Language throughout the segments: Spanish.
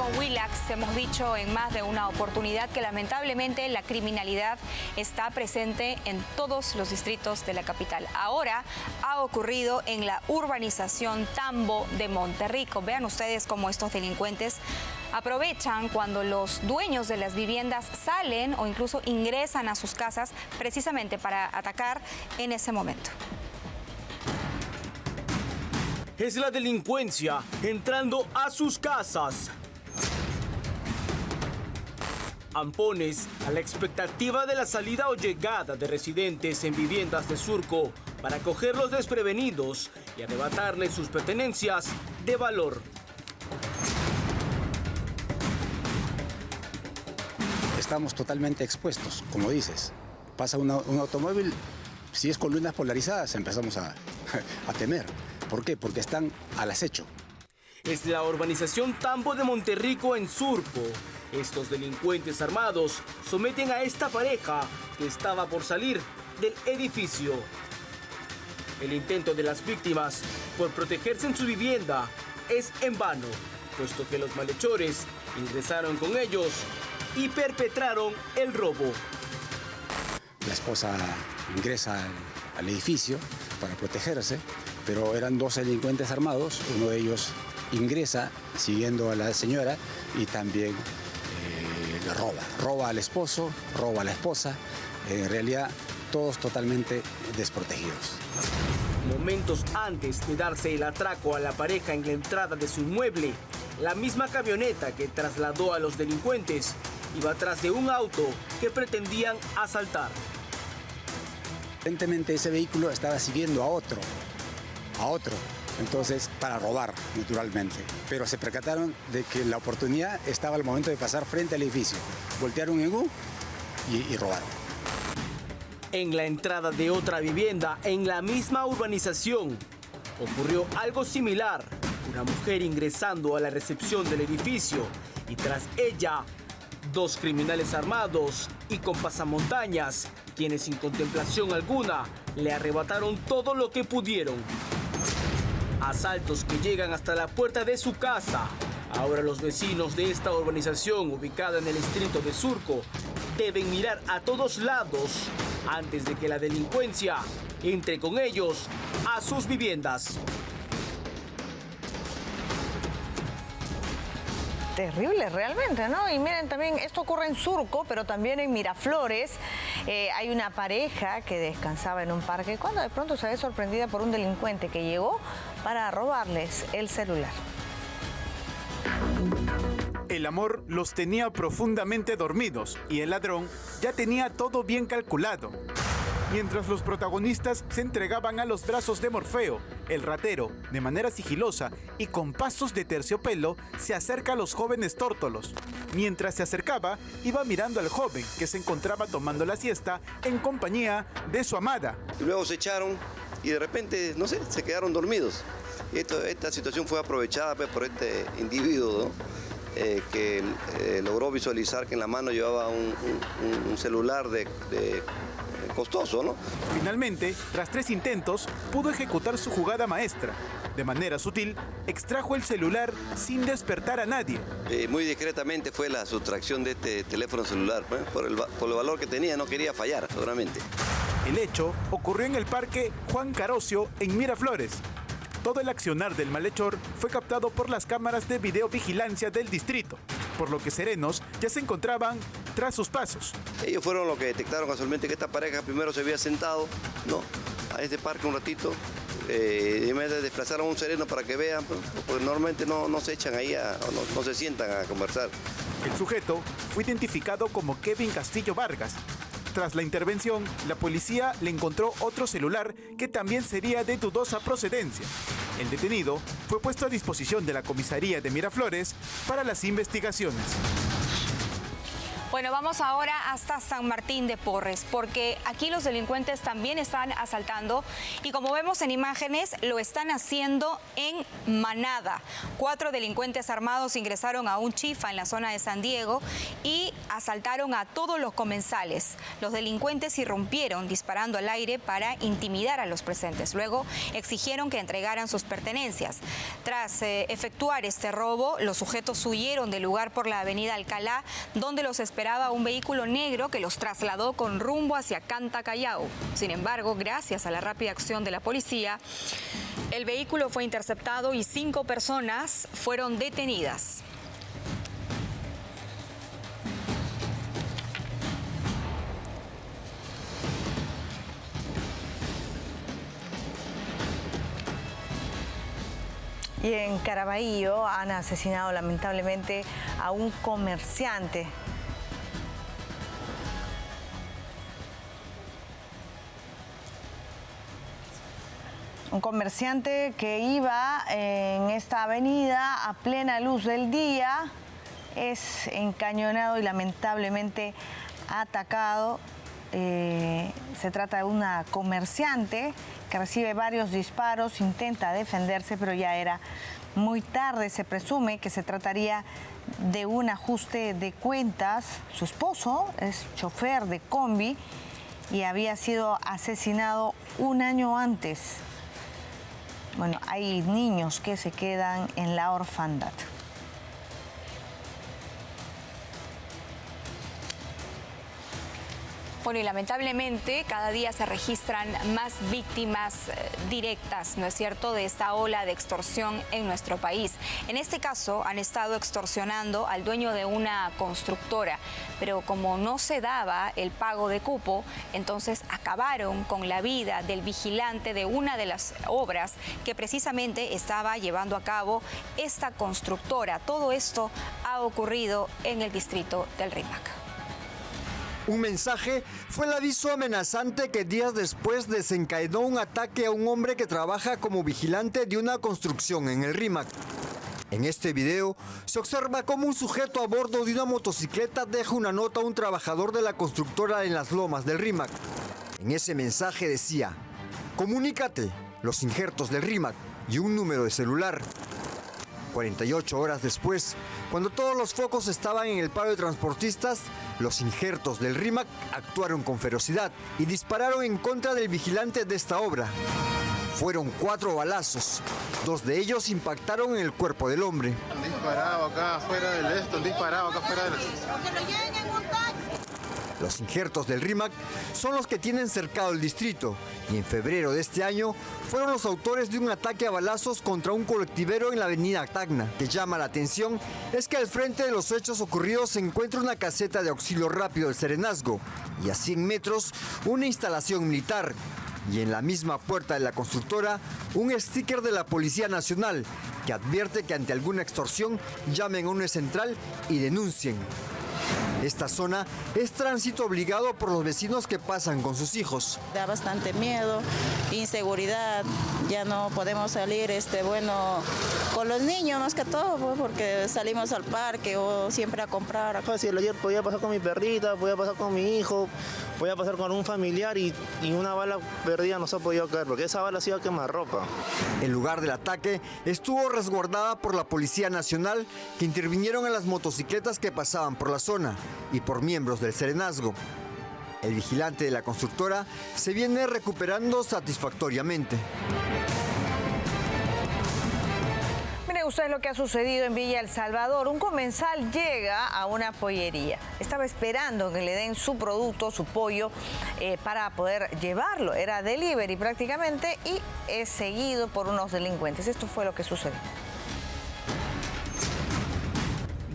con Willax. Hemos dicho en más de una oportunidad que lamentablemente la criminalidad está presente en todos los distritos de la capital. Ahora ha ocurrido en la urbanización Tambo de Monterrico. Vean ustedes cómo estos delincuentes aprovechan cuando los dueños de las viviendas salen o incluso ingresan a sus casas precisamente para atacar en ese momento. Es la delincuencia entrando a sus casas. Ampones a la expectativa de la salida o llegada de residentes en viviendas de Surco para cogerlos desprevenidos y arrebatarles sus pertenencias de valor. Estamos totalmente expuestos, como dices. Pasa un automóvil, si es con lunas polarizadas, empezamos a temer. ¿Por qué? Porque están al acecho. Es la urbanización Tambo de Monterrico en Surco. Estos delincuentes armados someten a esta pareja que estaba por salir del edificio. El intento de las víctimas por protegerse en su vivienda es en vano, puesto que los malhechores ingresaron con ellos y perpetraron el robo. La esposa ingresa al edificio para protegerse, pero eran dos delincuentes armados. Uno de ellos ingresa siguiendo a la señora y también le roba al esposo, roba a la esposa. En realidad, todos totalmente desprotegidos. Momentos antes de darse el atraco a la pareja en la entrada de su inmueble, la misma camioneta que trasladó a los delincuentes iba atrás de un auto que pretendían asaltar. Evidentemente ese vehículo estaba siguiendo a otro, entonces para robar, naturalmente. Pero se percataron de que la oportunidad estaba al momento de pasar frente al edificio. Voltearon en U y robaron. En la entrada de otra vivienda, en la misma urbanización, ocurrió algo similar. Una mujer ingresando a la recepción del edificio y tras ella, dos criminales armados y con pasamontañas, quienes sin contemplación alguna le arrebataron todo lo que pudieron. Asaltos que llegan hasta la puerta de su casa. Ahora los vecinos de esta urbanización ubicada en el distrito de Surco deben mirar a todos lados antes de que la delincuencia entre con ellos a sus viviendas. Terrible realmente, ¿no? Y miren, también esto ocurre en Surco, pero también en Miraflores. Hay una pareja que descansaba en un parque cuando de pronto se ve sorprendida por un delincuente que llegó para robarles el celular. El amor los tenía profundamente dormidos y el ladrón ya tenía todo bien calculado. Mientras los protagonistas se entregaban a los brazos de Morfeo, el ratero, de manera sigilosa y con pasos de terciopelo, se acerca a los jóvenes tórtolos. Mientras se acercaba, iba mirando al joven que se encontraba tomando la siesta en compañía de su amada. Y luego se echaron y de repente, no sé, se quedaron dormidos. Y esta situación fue aprovechada pues, por este individuo, ¿no? Que logró visualizar que en la mano llevaba un celular costoso, ¿no? Finalmente, tras 3 intentos, pudo ejecutar su jugada maestra. De manera sutil, extrajo el celular sin despertar a nadie. Muy discretamente fue la sustracción de este teléfono celular. Por el valor que tenía, no quería fallar, seguramente. El hecho ocurrió en el parque Juan Carocio, en Miraflores. Todo el accionar del malhechor fue captado por las cámaras de videovigilancia del distrito, por lo que serenos ya se encontraban tras sus pasos. Ellos fueron los que detectaron casualmente que esta pareja primero se había sentado, ¿no?, a este parque un ratito, y en vez de desplazar a un sereno para que vean, porque normalmente no se echan ahí, no se sientan a conversar. El sujeto fue identificado como Kevin Castillo Vargas. Tras la intervención, la policía le encontró otro celular que también sería de dudosa procedencia. El detenido fue puesto a disposición de la comisaría de Miraflores para las investigaciones. Pues Bueno, vamos ahora hasta San Martín de Porres, porque aquí los delincuentes también están asaltando y como vemos en imágenes, lo están haciendo en manada. 4 delincuentes armados ingresaron a un chifa en la zona de San Diego y asaltaron a todos los comensales. Los delincuentes irrumpieron disparando al aire para intimidar a los presentes. Luego exigieron que entregaran sus pertenencias. Tras efectuar este robo, los sujetos huyeron del lugar por la avenida Alcalá, donde los esperaba un vehículo negro que los trasladó con rumbo hacia Canta, Callao. Sin embargo, gracias a la rápida acción de la policía, el vehículo fue interceptado y 5 personas fueron detenidas. Y en Caraballo han asesinado lamentablemente a un comerciante. Un comerciante que iba en esta avenida a plena luz del día es encañonado y lamentablemente atacado. Se trata de una comerciante que recibe varios disparos, intenta defenderse, pero ya era muy tarde. Se presume que se trataría de un ajuste de cuentas. Su esposo es chofer de combi y había sido asesinado un año antes. Bueno, hay niños que se quedan en la orfandad. Bueno, y lamentablemente cada día se registran más víctimas directas, ¿no es cierto?, de esta ola de extorsión en nuestro país. En este caso han estado extorsionando al dueño de una constructora, pero como no se daba el pago de cupo, entonces acabaron con la vida del vigilante de una de las obras que precisamente estaba llevando a cabo esta constructora. Todo esto ha ocurrido en el distrito del Rímac. Un mensaje fue el aviso amenazante que días después desencadenó un ataque a un hombre que trabaja como vigilante de una construcción en el Rímac. En este video se observa cómo un sujeto a bordo de una motocicleta deja una nota a un trabajador de la constructora en las lomas del Rímac. En ese mensaje decía: comunícate, los injertos del Rímac y un número de celular. 48 horas después, cuando todos los focos estaban en el paro de transportistas, los injertos del Rímac actuaron con ferocidad y dispararon en contra del vigilante de esta obra. Fueron 4 balazos, 2 de ellos impactaron en el cuerpo del hombre. Han disparado acá afuera del han disparado acá afuera del... Los injertos del Rímac son los que tienen cercado el distrito y en febrero de este año fueron los autores de un ataque a balazos contra un colectivero en la avenida Tacna. Lo que llama la atención es que al frente de los hechos ocurridos se encuentra una caseta de auxilio rápido del Serenazgo y a 100 metros una instalación militar. Y en la misma puerta de la constructora, un sticker de la Policía Nacional que advierte que ante alguna extorsión llamen a una central y denuncien. Esta zona es tránsito obligado por los vecinos que pasan con sus hijos. Da bastante miedo, inseguridad, ya no podemos salir con los niños más que todo, porque salimos al parque o siempre a comprar. Fácil, ayer podía pasar con mi perrita, podía pasar con mi hijo, podía pasar con un familiar y una bala perdida no se ha podido caer, porque esa bala ha sido quemarropa. El lugar del ataque estuvo resguardada por la Policía Nacional, que intervinieron en las motocicletas que pasaban por la zona y por miembros del Serenazgo. El vigilante de la constructora se viene recuperando satisfactoriamente. Miren ustedes lo que ha sucedido en Villa El Salvador. Un comensal llega a una pollería. Estaba esperando que le den su producto, su pollo, para poder llevarlo. Era delivery prácticamente y es seguido por unos delincuentes. Esto fue lo que sucedió.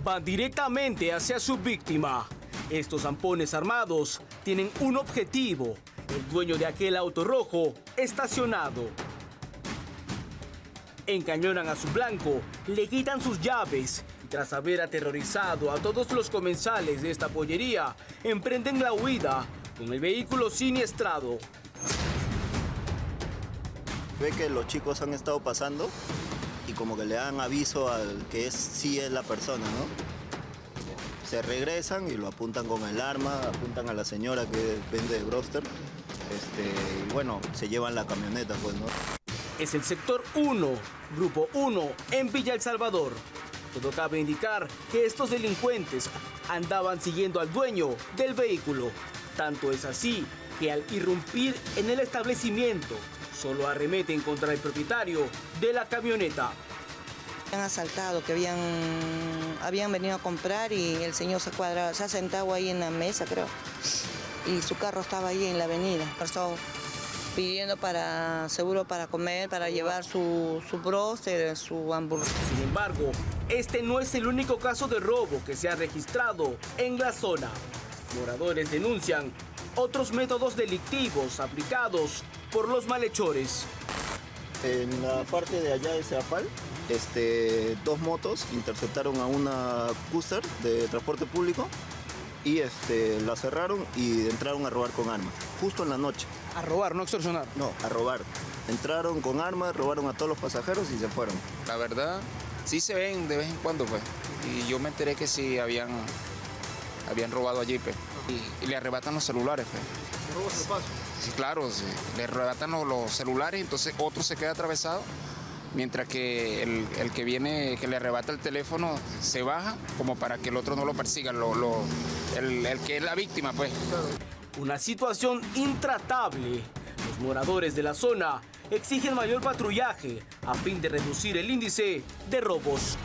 Van directamente hacia su víctima. Estos zampones armados tienen un objetivo: el dueño de aquel auto rojo estacionado. Encañonan a su blanco, le quitan sus llaves y tras haber aterrorizado a todos los comensales de esta pollería, emprenden la huida con el vehículo siniestrado. Ve que los chicos han estado pasando y como que le dan aviso al que sí es la persona, ¿no? Se regresan y lo apuntan con el arma, apuntan a la señora que vende broster. Y bueno, se llevan la camioneta, pues, ¿no? Es el sector 1, Grupo 1, en Villa El Salvador. Todo cabe indicar que estos delincuentes andaban siguiendo al dueño del vehículo. Tanto es así que al irrumpir en el establecimiento, solo arremeten contra el propietario de la camioneta. Han asaltado, que habían venido a comprar y el señor se ha sentado ahí en la mesa, creo. Y su carro estaba ahí en la avenida. Estaba pidiendo seguro para comer, para llevar su broster, su hamburguesa. Sin embargo, este no es el único caso de robo que se ha registrado en la zona. Moradores denuncian otros métodos delictivos aplicados por los malhechores. En la parte de allá de Seapal, 2 motos interceptaron a una Custer de transporte público y la cerraron y entraron a robar con armas, justo en la noche. ¿A robar, no extorsionar? No, a robar. Entraron con armas, robaron a todos los pasajeros y se fueron. La verdad, sí se ven de vez en cuando, pues. Y yo me enteré que sí habían robado allí, pues. Y le arrebatan los celulares, pues. ¿Le robas el paso? Sí, claro, sí. Le arrebatan los celulares, entonces otro se queda atravesado, mientras que el que viene, que le arrebata el teléfono, se baja como para que el otro no lo persiga, el que es la víctima, pues. Una situación intratable. Los moradores de la zona exigen mayor patrullaje a fin de reducir el índice de robos.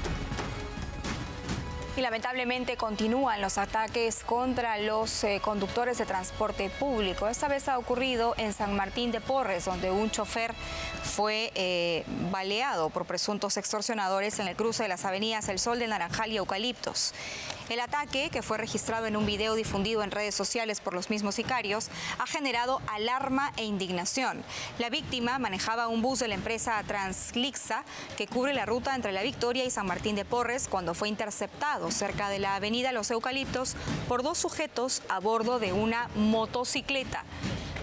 Y lamentablemente continúan los ataques contra los conductores de transporte público. Esta vez ha ocurrido en San Martín de Porres, donde un chofer fue baleado por presuntos extorsionadores en el cruce de las avenidas El Sol del Naranjal y Eucaliptos. El ataque, que fue registrado en un video difundido en redes sociales por los mismos sicarios, ha generado alarma e indignación. La víctima manejaba un bus de la empresa Translixa que cubre la ruta entre La Victoria y San Martín de Porres cuando fue interceptado cerca de la avenida Los Eucaliptos por 2 sujetos a bordo de una motocicleta.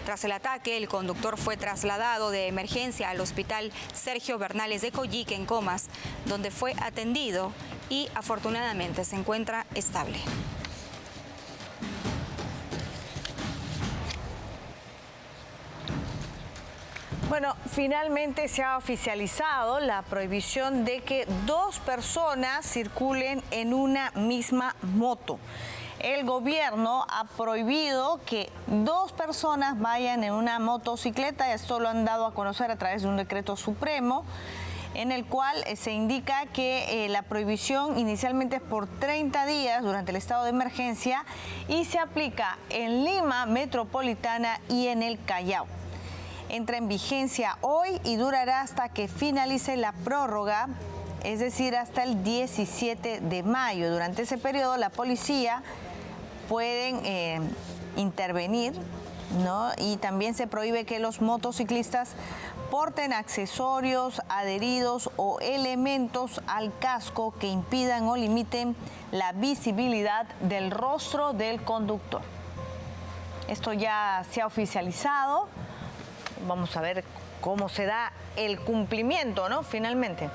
Tras el ataque, el conductor fue trasladado de emergencia al hospital Sergio Bernales de Coyique, en Comas, donde fue atendido y afortunadamente se encuentra estable. Bueno, finalmente se ha oficializado la prohibición de que 2 personas circulen en una misma moto. El gobierno ha prohibido que 2 personas vayan en una motocicleta. Esto lo han dado a conocer a través de un decreto supremo, en el cual se indica que la prohibición inicialmente es por 30 días durante el estado de emergencia y se aplica en Lima Metropolitana y en el Callao. Entra en vigencia hoy y durará hasta que finalice la prórroga, es decir, hasta el 17 de mayo. Durante ese periodo la policía pueden intervenir, ¿no? Y también se prohíbe que los motociclistas porten accesorios adheridos o elementos al casco que impidan o limiten la visibilidad del rostro del conductor. Esto ya se ha oficializado. Vamos a ver cómo se da el cumplimiento, ¿no? Finalmente.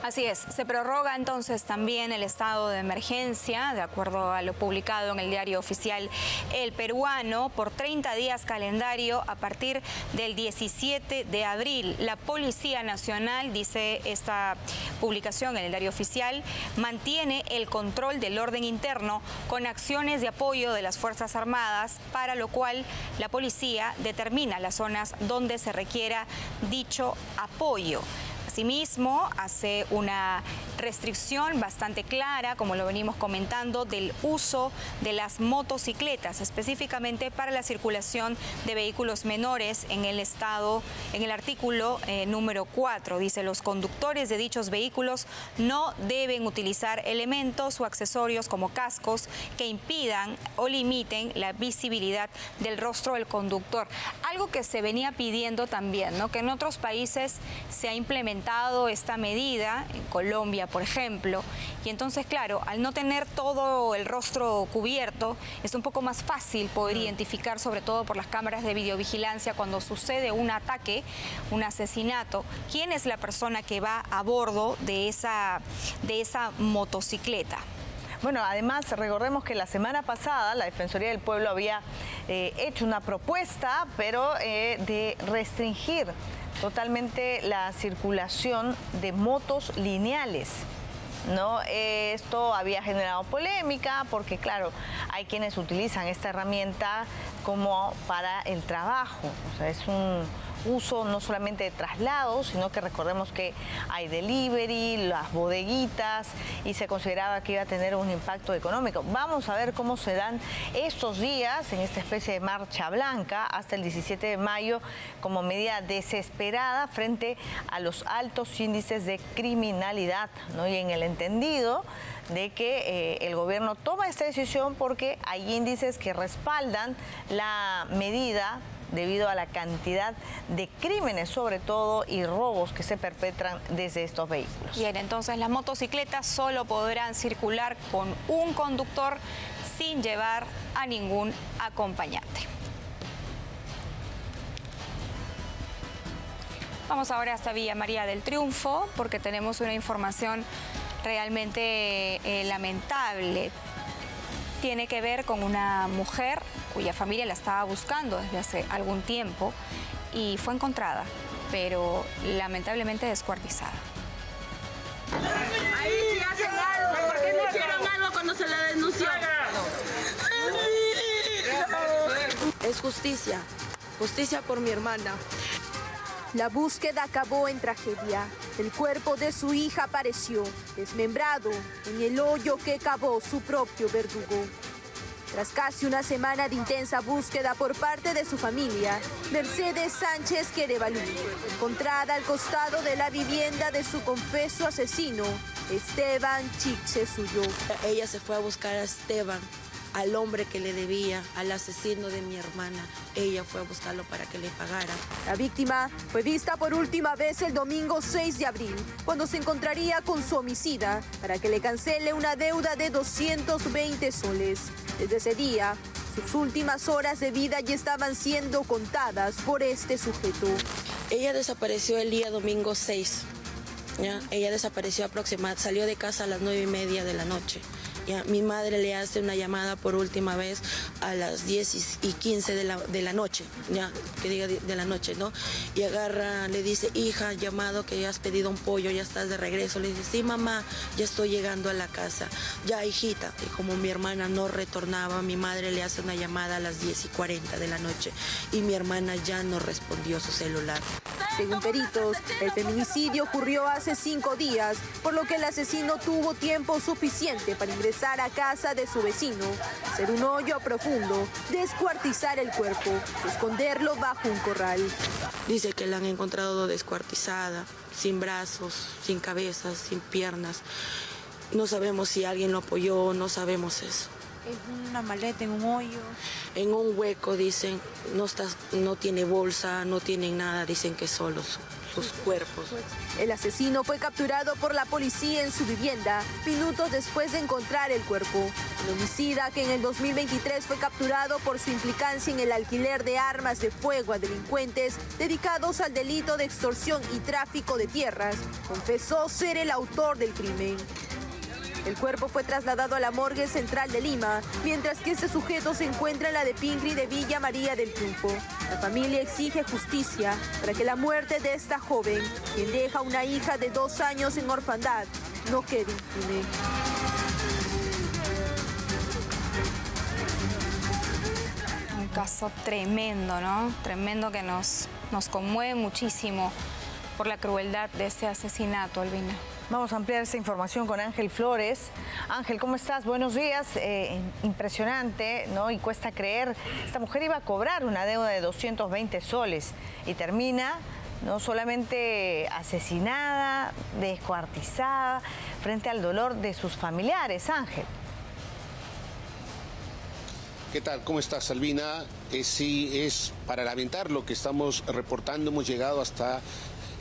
Así es, se prorroga entonces también el estado de emergencia, de acuerdo a lo publicado en el diario oficial El Peruano, por 30 días calendario a partir del 17 de abril. La Policía Nacional, dice esta publicación en el diario oficial, mantiene el control del orden interno con acciones de apoyo de las Fuerzas Armadas, para lo cual la policía determina las zonas donde se requiera dicho apoyo. Asimismo, hace una restricción bastante clara, como lo venimos comentando, del uso de las motocicletas, específicamente para la circulación de vehículos menores en el estado, en el artículo número 4. Dice: los conductores de dichos vehículos no deben utilizar elementos o accesorios como cascos que impidan o limiten la visibilidad del rostro del conductor. Algo que se venía pidiendo también, ¿no? Que en otros países se ha implementado esta medida, en Colombia, por ejemplo, y entonces, claro, al no tener todo el rostro cubierto, es un poco más fácil poder identificar, sobre todo por las cámaras de videovigilancia, cuando sucede un ataque, un asesinato, quién es la persona que va a bordo de esa motocicleta. Bueno, además, recordemos que la semana pasada la Defensoría del Pueblo había hecho una propuesta, pero de restringir totalmente la circulación de motos lineales, ¿no? Esto había generado polémica porque, claro, hay quienes utilizan esta herramienta como para el trabajo. O sea, es un uso no solamente de traslados, sino que recordemos que hay delivery, las bodeguitas, y se consideraba que iba a tener un impacto económico. Vamos a ver cómo se dan estos días en esta especie de marcha blanca hasta el 17 de mayo como medida desesperada frente a los altos índices de criminalidad, ¿no? Y en el entendido de que el gobierno toma esta decisión porque hay índices que respaldan la medida debido a la cantidad de crímenes, sobre todo, y robos que se perpetran desde estos vehículos. Bien, entonces las motocicletas solo podrán circular con un conductor sin llevar a ningún acompañante. Vamos ahora hasta Villa María del Triunfo porque tenemos una información realmente lamentable. Tiene que ver con una mujer cuya familia la estaba buscando desde hace algún tiempo y fue encontrada, pero lamentablemente descuartizada. Ahí sí hacen algo, ¿por qué no hicieron algo cuando se la denunció? Es justicia, justicia por mi hermana. La búsqueda acabó en tragedia. El cuerpo de su hija apareció desmembrado en el hoyo que cavó su propio verdugo. Tras casi una semana de intensa búsqueda por parte de su familia, Mercedes Sánchez Querevalú, encontrada al costado de la vivienda de su confeso asesino, Esteban Chiche Suyo. Ella se fue a buscar a Esteban, al hombre que le debía, al asesino de mi hermana. Ella fue a buscarlo para que le pagara. La víctima fue vista por última vez el domingo 6 de abril, cuando se encontraría con su homicida para que le cancele una deuda de 220 soles. Desde ese día, sus últimas horas de vida ya estaban siendo contadas por este sujeto. Ella desapareció el día domingo 6. ¿Ya? Ella desapareció aproximadamente, salió de casa a las 9:30 de la noche. ¿Ya? Mi madre le hace una llamada por última vez a las 10:15 de la noche, ¿ya? Que diga de la noche, ¿no? Y agarra, le dice, hija, llamado que ya has pedido un pollo, ya estás de regreso. Le dice, sí, mamá, ya estoy llegando a la casa. Ya, hijita. Y como mi hermana no retornaba, mi madre le hace una llamada a las 10:40 de la noche y mi hermana ya no respondió su celular. Según peritos, el feminicidio ocurrió hace 5 días, por lo que el asesino tuvo tiempo suficiente para ingresar a casa de su vecino, hacer un hoyo profundo, descuartizar el cuerpo, esconderlo bajo un corral. Dice que la han encontrado descuartizada, sin brazos, sin cabezas, sin piernas. No sabemos si alguien lo apoyó, no sabemos eso. En una maleta, en un hoyo. En un hueco, dicen, no tiene bolsa, no tienen nada, dicen que solo sus cuerpos. El asesino fue capturado por la policía en su vivienda minutos después de encontrar el cuerpo. El homicida, que en el 2023 fue capturado por su implicancia en el alquiler de armas de fuego a delincuentes dedicados al delito de extorsión y tráfico de tierras, confesó ser el autor del crimen. El cuerpo fue trasladado a la morgue central de Lima, mientras que este sujeto se encuentra en la de Pincri de Villa María del Triunfo. La familia exige justicia para que la muerte de esta joven, quien deja una hija de 2 años en orfandad, no quede impune. Un caso tremendo, ¿no? Tremendo que nos conmueve muchísimo por la crueldad de este asesinato, Albina. Vamos a ampliar esta información con Ángel Flores. Ángel, ¿cómo estás? Buenos días. Impresionante, ¿no? Y cuesta creer. Esta mujer iba a cobrar una deuda de 220 soles y termina no solamente asesinada, descuartizada, frente al dolor de sus familiares. Ángel. ¿Qué tal? ¿Cómo estás, Albina? Sí, es para lamentar lo que estamos reportando. Hemos llegado hasta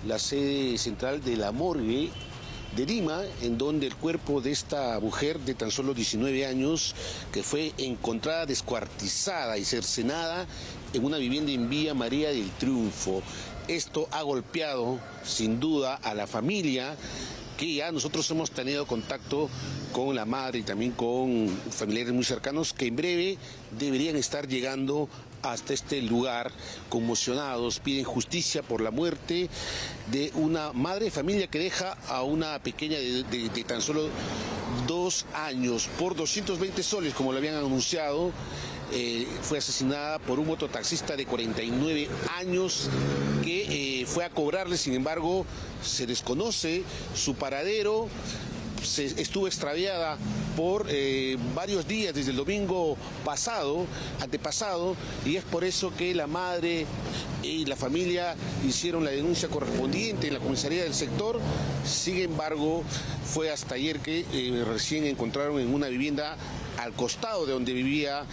la sede central de la morgue de Lima, en donde el cuerpo de esta mujer de tan solo 19 años, que fue encontrada descuartizada y cercenada en una vivienda en Villa María del Triunfo. Esto ha golpeado, sin duda, a la familia, que ya nosotros hemos tenido contacto con la madre y también con familiares muy cercanos que en breve deberían estar llegando hasta este lugar conmocionados, piden justicia por la muerte de una madre de familia que deja a una pequeña de tan solo 2 años por 220 soles, como lo habían anunciado. Fue asesinada por un mototaxista de 49 años que fue a cobrarle, sin embargo, se desconoce su paradero. Estuvo extraviada por varios días desde el domingo antepasado, y es por eso que la madre y la familia hicieron la denuncia correspondiente en la comisaría del sector. Sin embargo, fue hasta ayer que recién encontraron en una vivienda al costado de donde vivía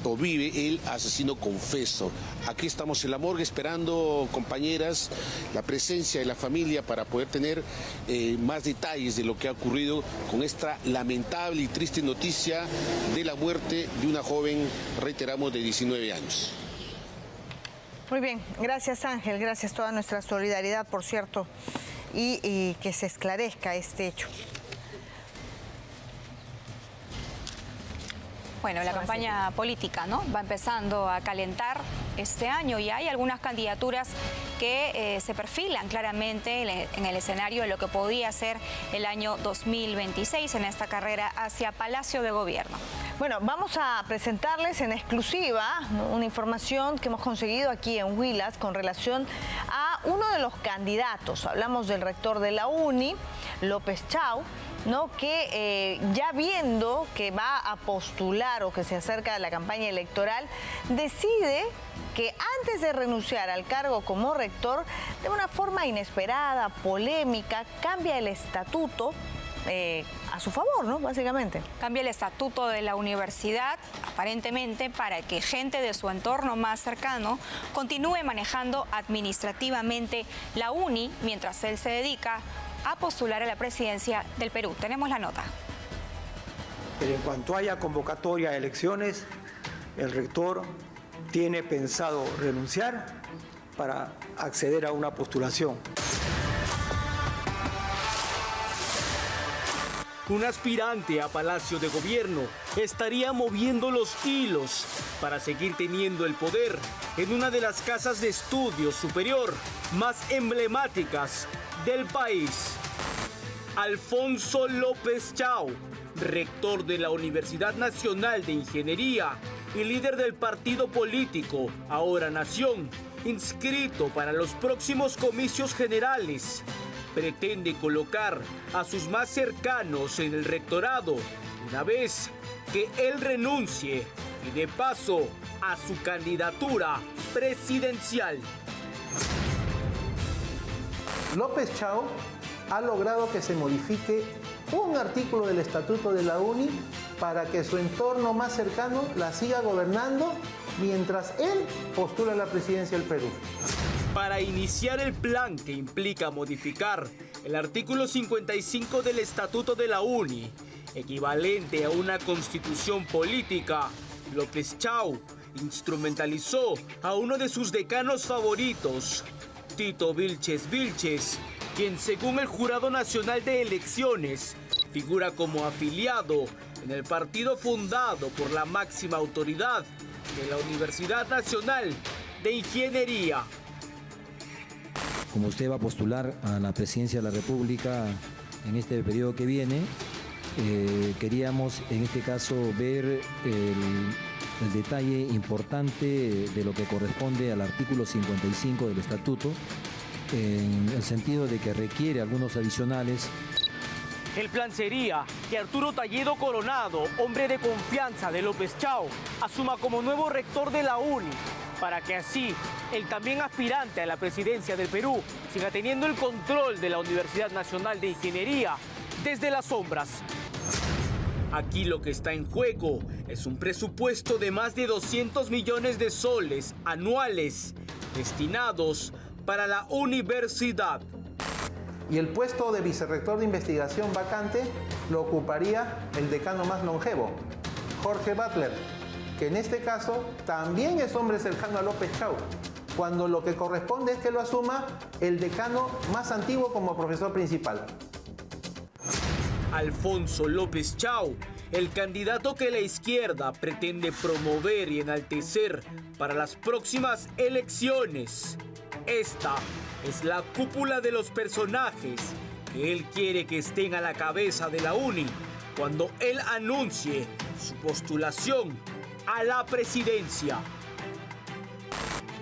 o vive el asesino confeso. Aquí estamos en la morgue esperando, compañeras, la presencia de la familia para poder tener más detalles de lo que ha ocurrido con esta lamentable y triste noticia de la muerte de una joven, reiteramos, de 19 años. Muy bien, gracias Ángel, gracias, toda nuestra solidaridad, por cierto, y que se esclarezca este hecho. Bueno, la campaña política, ¿no?, va empezando a calentar este año y hay algunas candidaturas que se perfilan claramente en el escenario de lo que podría ser el año 2026 en esta carrera hacia Palacio de Gobierno. Bueno, vamos a presentarles en exclusiva, ¿no?, una información que hemos conseguido aquí en Huilas con relación a uno de los candidatos. Hablamos del rector de la UNI, López Chau, ¿no?, que ya viendo que va a postular o que se acerca a la campaña electoral, decide que antes de renunciar al cargo como rector, de una forma inesperada, polémica, cambia el estatuto a su favor, ¿no?, básicamente. Cambia el estatuto de la universidad, aparentemente para que gente de su entorno más cercano continúe manejando administrativamente la UNI, mientras él se dedica a postular a la presidencia del Perú. Tenemos la nota. Pero en cuanto haya convocatoria a elecciones, el rector tiene pensado renunciar para acceder a una postulación. Un aspirante a Palacio de Gobierno estaría moviendo los hilos para seguir teniendo el poder en una de las casas de estudios superior más emblemáticas del país. Alfonso López Chau, rector de la Universidad Nacional de Ingeniería y líder del partido político Ahora Nación, inscrito para los próximos comicios generales, pretende colocar a sus más cercanos en el rectorado una vez que él renuncie y dé paso a su candidatura presidencial. López Chau ha logrado que se modifique un artículo del Estatuto de la UNI para que su entorno más cercano la siga gobernando mientras él postula la presidencia del Perú. Para iniciar el plan que implica modificar el artículo 55 del Estatuto de la UNI, equivalente a una constitución política, López Chau instrumentalizó a uno de sus decanos favoritos, Tito Vilches Vilches, quien según el Jurado Nacional de Elecciones figura como afiliado en el partido fundado por la máxima autoridad de la Universidad Nacional de Ingeniería. Como usted va a postular a la presidencia de la República en este periodo que viene, queríamos en este caso ver el detalle importante de lo que corresponde al artículo 55 del Estatuto, en el sentido de que requiere algunos adicionales. El plan sería que Arturo Talledo Coronado, hombre de confianza de López Chau, asuma como nuevo rector de la UNI, para que así el también aspirante a la presidencia del Perú siga teniendo el control de la Universidad Nacional de Ingeniería desde las sombras. Aquí lo que está en juego es un presupuesto de más de 200 millones de soles anuales destinados para la universidad. Y el puesto de vicerrector de investigación vacante lo ocuparía el decano más longevo, Jorge Butler, que en este caso también es hombre cercano a López Chau, cuando lo que corresponde es que lo asuma el decano más antiguo como profesor principal. Alfonso López Chao, el candidato que la izquierda pretende promover y enaltecer para las próximas elecciones. Esta es la cúpula de los personajes que él quiere que estén a la cabeza de la UNI cuando él anuncie su postulación a la presidencia.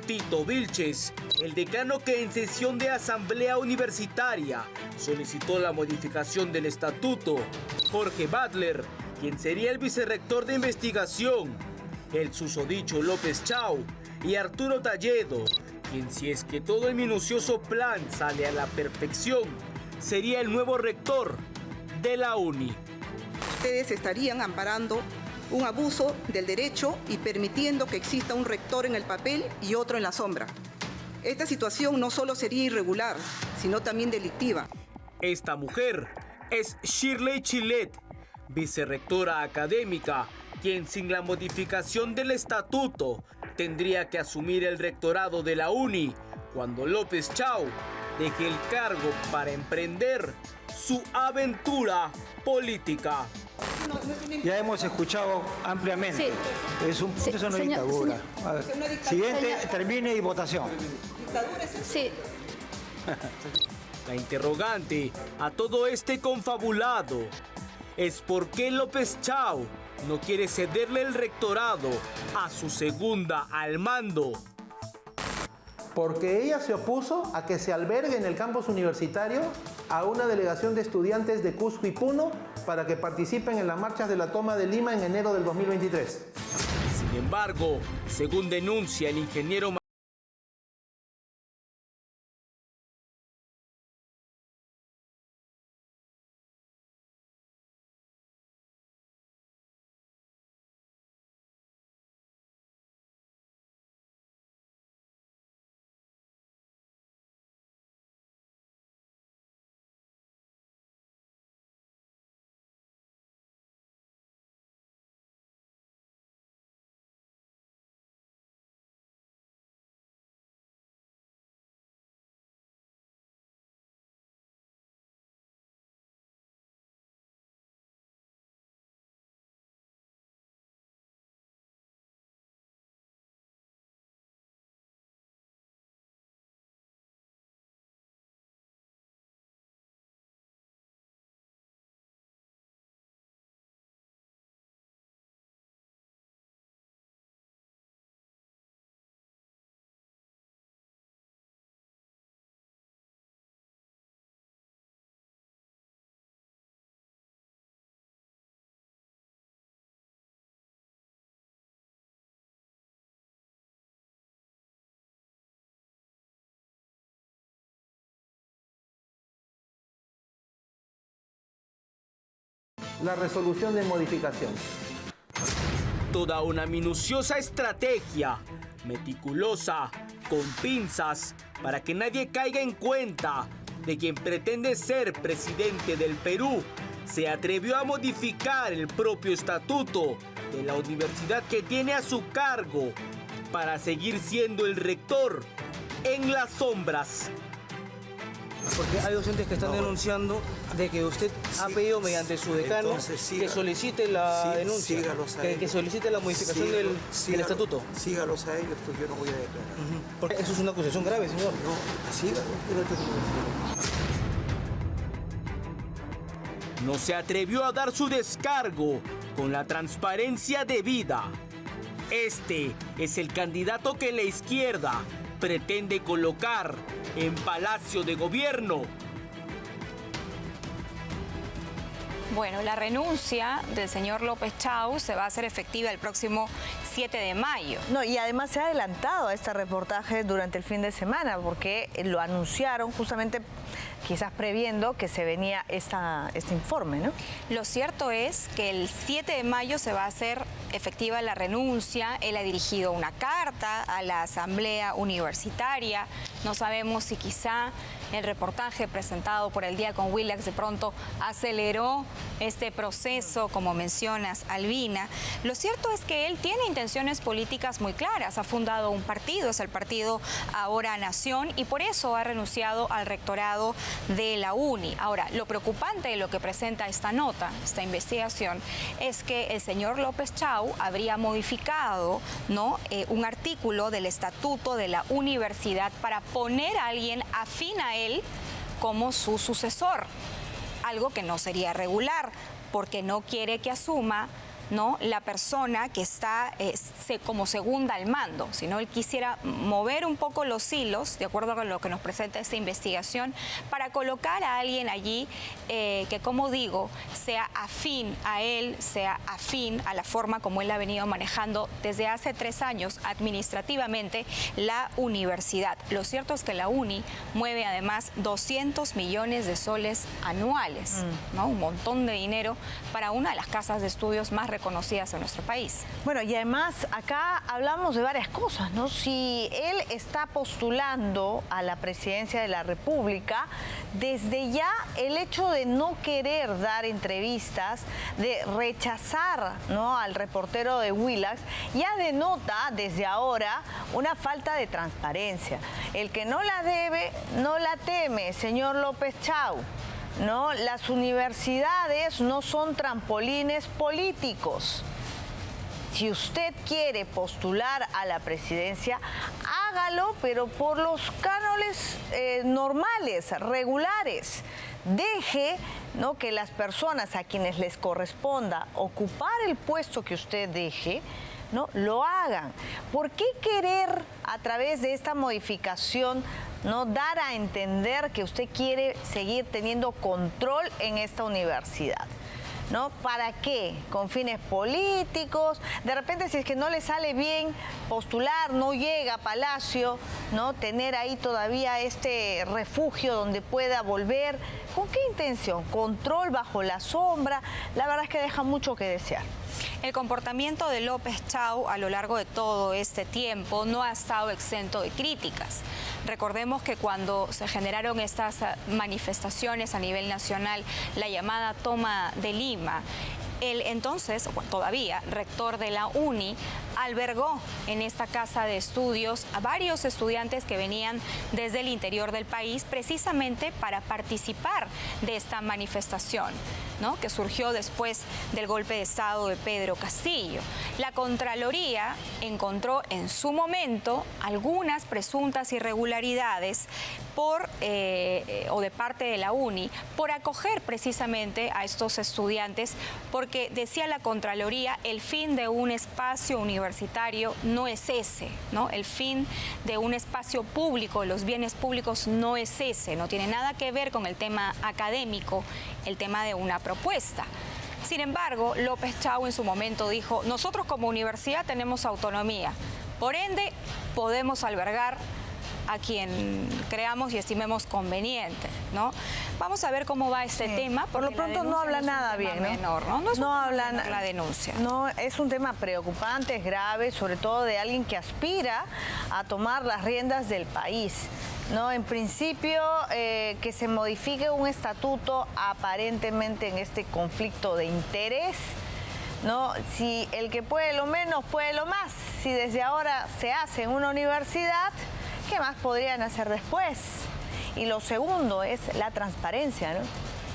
Tito Vilches, el decano que en sesión de asamblea universitaria solicitó la modificación del estatuto. Jorge Butler, quien sería el vicerrector de investigación. El susodicho López Chao y Arturo Talledo, quien, si es que todo el minucioso plan sale a la perfección, sería el nuevo rector de la UNI. Ustedes estarían amparando un abuso del derecho y permitiendo que exista un rector en el papel y otro en la sombra. Esta situación no solo sería irregular, sino también delictiva. Esta mujer es Shirley Chilet, vicerrectora académica, quien sin la modificación del estatuto tendría que asumir el rectorado de la UNI cuando López Chao deje el cargo para emprender su aventura política. Ya hemos escuchado ampliamente. Sí. Es una dictadura. A ver, siguiente, termine y votación. Sí. La interrogante a todo este confabulado es por qué López Chao no quiere cederle el rectorado a su segunda al mando. Porque ella se opuso a que se albergue en el campus universitario a una delegación de estudiantes de Cusco y Puno para que participen en las marchas de la toma de Lima en enero del 2023. Sin embargo, según denuncia el ingeniero La resolución de modificación. Toda una minuciosa estrategia, meticulosa, con pinzas, para que nadie caiga en cuenta de quien pretende ser presidente del Perú, se atrevió a modificar el propio estatuto de la universidad que tiene a su cargo para seguir siendo el rector en las sombras. Porque hay docentes que están denunciando de que usted ha pedido mediante su decano que solicite la denuncia, que solicite la modificación del estatuto. Sígalos a ellos, pues yo no voy a declarar. Porque eso es una acusación grave, señor. No, sígalos, no se atrevió a dar su descargo con la transparencia debida. Este es el candidato que la izquierda pretende colocar en Palacio de Gobierno. Bueno, la renuncia del señor López Chao se va a hacer efectiva el próximo 7 de mayo. No, y además se ha adelantado a este reportaje durante el fin de semana porque lo anunciaron justamente quizás previendo que se venía este informe, ¿no? Lo cierto es que el 7 de mayo se va a hacer efectiva la renuncia. Él ha dirigido una carta a la Asamblea Universitaria. No sabemos si quizá el reportaje presentado por El Día con Willax de pronto aceleró este proceso, como mencionas, Albina. Lo cierto es que él tiene intenciones políticas muy claras. Ha fundado un partido, es el partido Ahora Nación, y por eso ha renunciado al rectorado de la UNI. Ahora, lo preocupante de lo que presenta esta nota, esta investigación, es que el señor López Chau habría modificado, ¿no?, un artículo del estatuto de la universidad para poner a alguien afín a él como su sucesor, algo que no sería regular, porque no quiere que asuma, ¿no?, la persona que está como segunda al mando, sino él quisiera mover un poco los hilos, de acuerdo con lo que nos presenta esta investigación, para colocar a alguien allí que, como digo, sea afín a él, sea afín a la forma como él ha venido manejando desde hace 3 años administrativamente la universidad. Lo cierto es que la UNI mueve además 200 millones de soles anuales, ¿no?, un montón de dinero para una de las casas de estudios más reconocidas en nuestro país. Bueno, y además acá hablamos de varias cosas, ¿no? Si él está postulando a la presidencia de la República, desde ya el hecho de no querer dar entrevistas, de rechazar, ¿no?, al reportero de Willax, ya denota desde ahora una falta de transparencia. El que no la debe, no la teme, señor López Chau. No, las universidades no son trampolines políticos. Si usted quiere postular a la presidencia, hágalo, pero por los cánones normales, regulares. Deje, ¿no?, que las personas a quienes les corresponda ocupar el puesto que usted deje, ¿no?, lo hagan. ¿Por qué querer, a través de esta modificación, no dar a entender que usted quiere seguir teniendo control en esta universidad? ¿No? ¿Para qué? ¿Con fines políticos? De repente, si es que no le sale bien postular, no llega a Palacio, ¿no?, tener ahí todavía este refugio donde pueda volver. ¿Con qué intención? ¿Control bajo la sombra? La verdad es que deja mucho que desear. El comportamiento de López Chau a lo largo de todo este tiempo no ha estado exento de críticas. Recordemos que cuando se generaron estas manifestaciones a nivel nacional, la llamada toma de Lima, el entonces, todavía, rector de la UNI, albergó en esta casa de estudios a varios estudiantes que venían desde el interior del país precisamente para participar de esta manifestación, ¿no?, que surgió después del golpe de Estado de Pedro Castillo. La Contraloría encontró en su momento algunas presuntas irregularidades o de parte de la UNI por acoger precisamente a estos estudiantes, porque decía la Contraloría, el fin de un espacio universitario no es ese, ¿no? El fin de un espacio público, los bienes públicos no es ese, no tiene nada que ver con el tema académico, el tema de una propuesta. Sin embargo, López Chau en su momento dijo, nosotros como universidad tenemos autonomía, por ende podemos albergar a quien creamos y estimemos conveniente, ¿no? Vamos a ver cómo va este tema. Por lo pronto no habla nada bien, ¿no? Menor, ¿no? No habla la denuncia. No, es un tema preocupante, es grave, sobre todo de alguien que aspira a tomar las riendas del país. No, en principio, que se modifique un estatuto aparentemente en este conflicto de interés, ¿no? Si el que puede lo menos, puede lo más. Si desde ahora se hace en una universidad, ¿qué más podrían hacer después? Y lo segundo es la transparencia, ¿no?,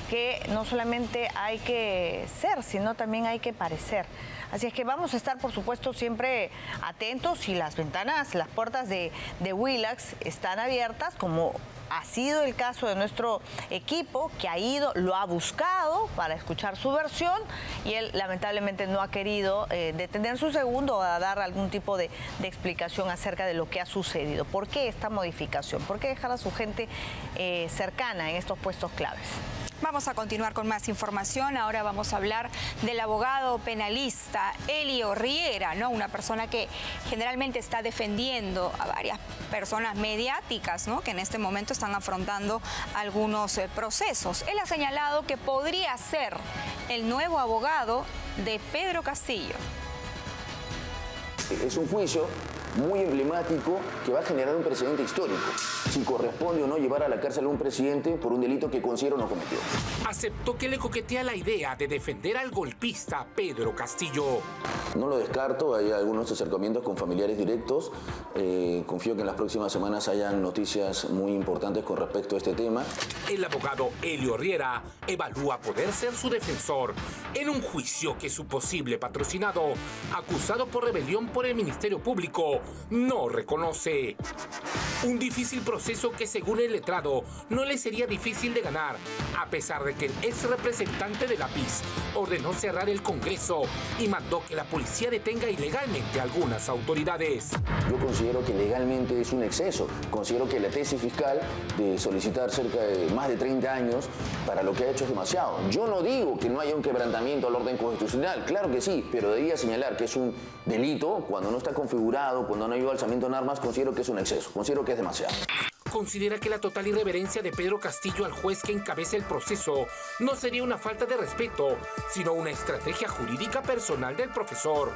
que no solamente hay que ser, sino también hay que parecer. Así es que vamos a estar, por supuesto, siempre atentos, y las ventanas, las puertas de Willax están abiertas, como ha sido el caso de nuestro equipo, que ha ido, lo ha buscado para escuchar su versión, y él lamentablemente no ha querido detener su segundo a dar algún tipo de explicación acerca de lo que ha sucedido. ¿Por qué esta modificación? ¿Por qué dejar a su gente cercana en estos puestos claves? Vamos a continuar con más información. Ahora vamos a hablar del abogado penalista Elio Riera, ¿no? Una persona que generalmente está defendiendo a varias personas mediáticas, ¿no?, que en este momento están afrontando algunos procesos. Él ha señalado que podría ser el nuevo abogado de Pedro Castillo. es un juicio muy emblemático que va a generar un precedente histórico, si corresponde o no llevar a la cárcel a un presidente por un delito que considero no cometió. Aceptó que le coquetea la idea de defender al golpista Pedro Castillo. No lo descarto, hay algunos acercamientos con familiares directos. Confío que en las próximas semanas hayan noticias muy importantes con respecto a este tema. El abogado Elio Riera evalúa poder ser su defensor en un juicio que su posible patrocinado, acusado por rebelión por el Ministerio Público, no reconoce. Un difícil proceso que, según el letrado, no le sería difícil de ganar, a pesar de que el ex representante de la PIS ordenó cerrar el Congreso y mandó que la policía detenga ilegalmente a algunas autoridades. Yo considero que legalmente es un exceso. Considero que la tesis fiscal de solicitar cerca de más de 30 años para lo que ha hecho es demasiado. Yo no digo que no haya un quebrantamiento al orden constitucional, claro que sí, pero debería señalar que es un delito cuando no está configurado, cuando no hay alzamiento en armas. Considero que es un exceso, considero que es demasiado. Considera que la total irreverencia de Pedro Castillo al juez que encabeza el proceso no sería una falta de respeto, sino una estrategia jurídica personal del profesor.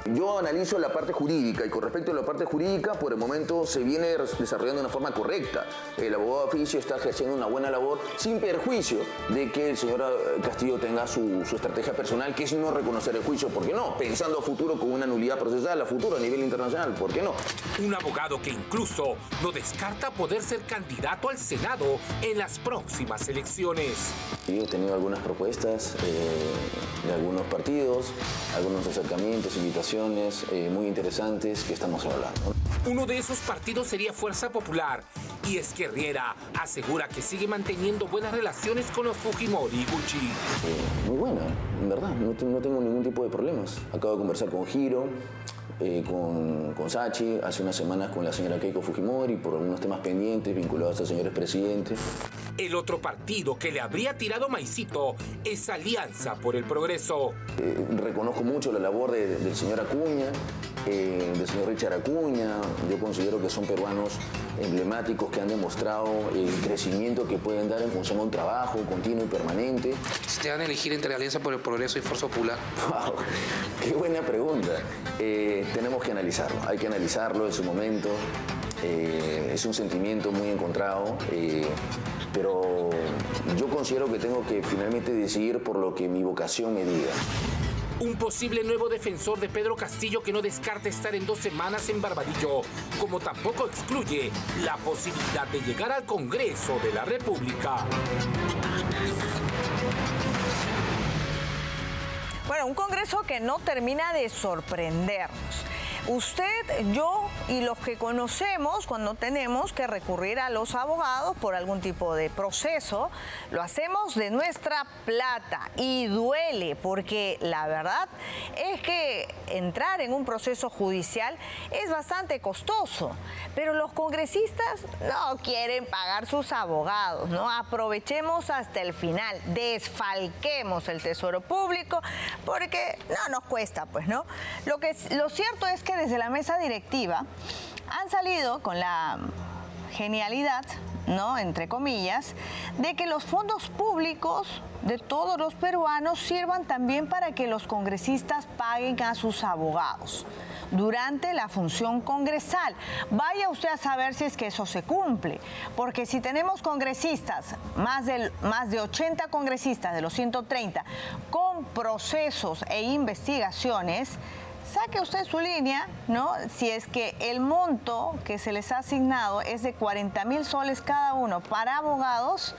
Yo analizo la parte jurídica y con respecto a la parte jurídica, por el momento se viene desarrollando de una forma correcta. El abogado de oficio está ejerciendo una buena labor sin perjuicio de que el señor Castillo tenga su estrategia personal, que es no reconocer el juicio, ¿por qué no? Pensando a futuro con una nulidad procesal, a futuro a nivel internacional, ¿por qué no? Un abogado que incluso no descarta poder ser candidato al Senado en las próximas elecciones. Yo he tenido algunas propuestas de algunos partidos, algunos acercamientos, invitaciones muy interesantes que estamos hablando. Uno de esos partidos sería Fuerza Popular, y es que Riera asegura que sigue manteniendo buenas relaciones con los Fujimori y Gucci. Muy buena, en verdad, no tengo ningún tipo de problemas. Acabo de conversar con Giro, con Sachi, hace unas semanas con la señora Keiko Fujimori por algunos temas pendientes vinculados al señor expresidente. El otro partido que le habría tirado maicito es Alianza por el Progreso. Reconozco mucho la labor del señor Acuña, del señor Richard Acuña. Yo considero que son peruanos emblemáticos que han demostrado el crecimiento que pueden dar en función a un trabajo continuo y permanente. Si te van a elegir entre Alianza por el Progreso y Fuerza Popular. ¡Wow! ¡Qué buena pregunta! Tenemos que analizarlo, hay que analizarlo en su momento. Es un sentimiento muy encontrado, pero yo considero que tengo que finalmente decidir por lo que mi vocación me diga. Un posible nuevo defensor de Pedro Castillo que no descarta estar en 2 semanas en Barbadillo, como tampoco excluye la posibilidad de llegar al Congreso de la República. Bueno, un Congreso que no termina de sorprendernos. Usted, yo y los que conocemos, cuando tenemos que recurrir a los abogados por algún tipo de proceso, lo hacemos de nuestra plata y duele, porque la verdad es que entrar en un proceso judicial es bastante costoso, pero los congresistas no quieren pagar sus abogados, ¿no? Aprovechemos hasta el final, desfalquemos el Tesoro Público, porque no nos cuesta, pues, ¿no? Lo cierto es que desde la mesa directiva han salido con la genialidad, ¿no?, entre comillas, de que los fondos públicos de todos los peruanos sirvan también para que los congresistas paguen a sus abogados durante la función congresal. Vaya usted a saber si es que eso se cumple, porque si tenemos congresistas, más de 80 congresistas de los 130, con procesos e investigaciones, saque usted su línea, ¿no? Si es que el monto que se les ha asignado es de 40.000 soles cada uno para abogados,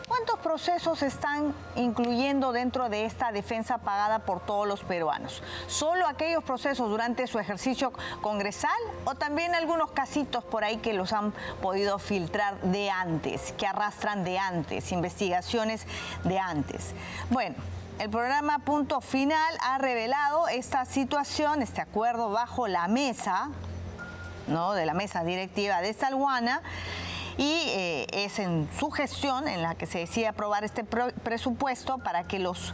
¿cuántos procesos están incluyendo dentro de esta defensa pagada por todos los peruanos? ¿Solo aquellos procesos durante su ejercicio congresal o también algunos casitos por ahí que los han podido filtrar de antes, que arrastran de antes, investigaciones de antes? Bueno, el programa Punto Final ha revelado esta situación, este acuerdo bajo la mesa, ¿no?, de la mesa directiva de Salguana, y es en su gestión en la que se decide aprobar este presupuesto para que los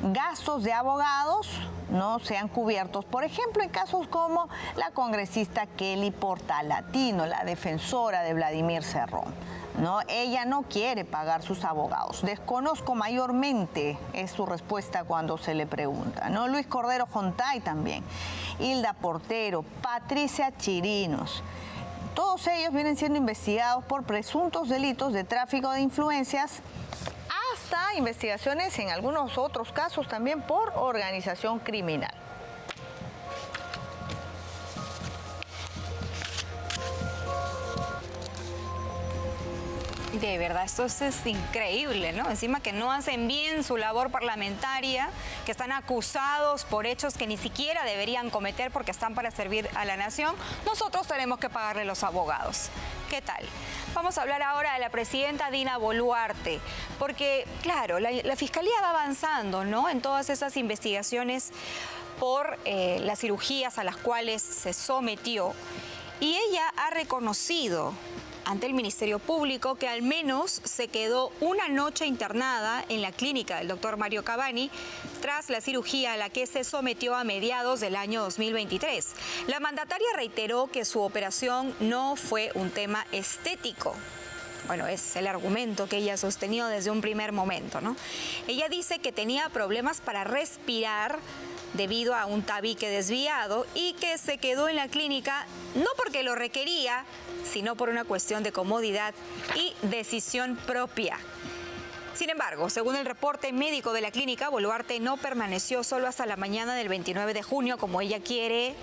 gastos de abogados no sean cubiertos. Por ejemplo, en casos como la congresista Kelly Portalatino, la defensora de Vladimir Cerrón. No, ella no quiere pagar sus abogados. Desconozco mayormente, es su respuesta cuando se le pregunta. ¿No? Luis Cordero Jontay también, Hilda Portero, Patricia Chirinos. Todos ellos vienen siendo investigados por presuntos delitos de tráfico de influencias, hasta investigaciones en algunos otros casos también por organización criminal. De verdad, esto es increíble, ¿no? Encima que no hacen bien su labor parlamentaria, que están acusados por hechos que ni siquiera deberían cometer porque están para servir a la nación. Nosotros tenemos que pagarle los abogados. ¿Qué tal? Vamos a hablar ahora de la presidenta Dina Boluarte, porque, claro, la Fiscalía va avanzando, ¿no?, en todas esas investigaciones por las cirugías a las cuales se sometió, y ella ha reconocido ante el Ministerio Público que al menos se quedó una noche internada en la clínica del doctor Mario Cavani tras la cirugía a la que se sometió a mediados del año 2023. La mandataria reiteró que su operación no fue un tema estético. Bueno, es el argumento que ella sostenió desde un primer momento, ¿no? Ella dice que tenía problemas para respirar debido a un tabique desviado y que se quedó en la clínica no porque lo requería, sino por una cuestión de comodidad y decisión propia. Sin embargo, según el reporte médico de la clínica, Boluarte no permaneció solo hasta la mañana del 29 de junio, como ella quiere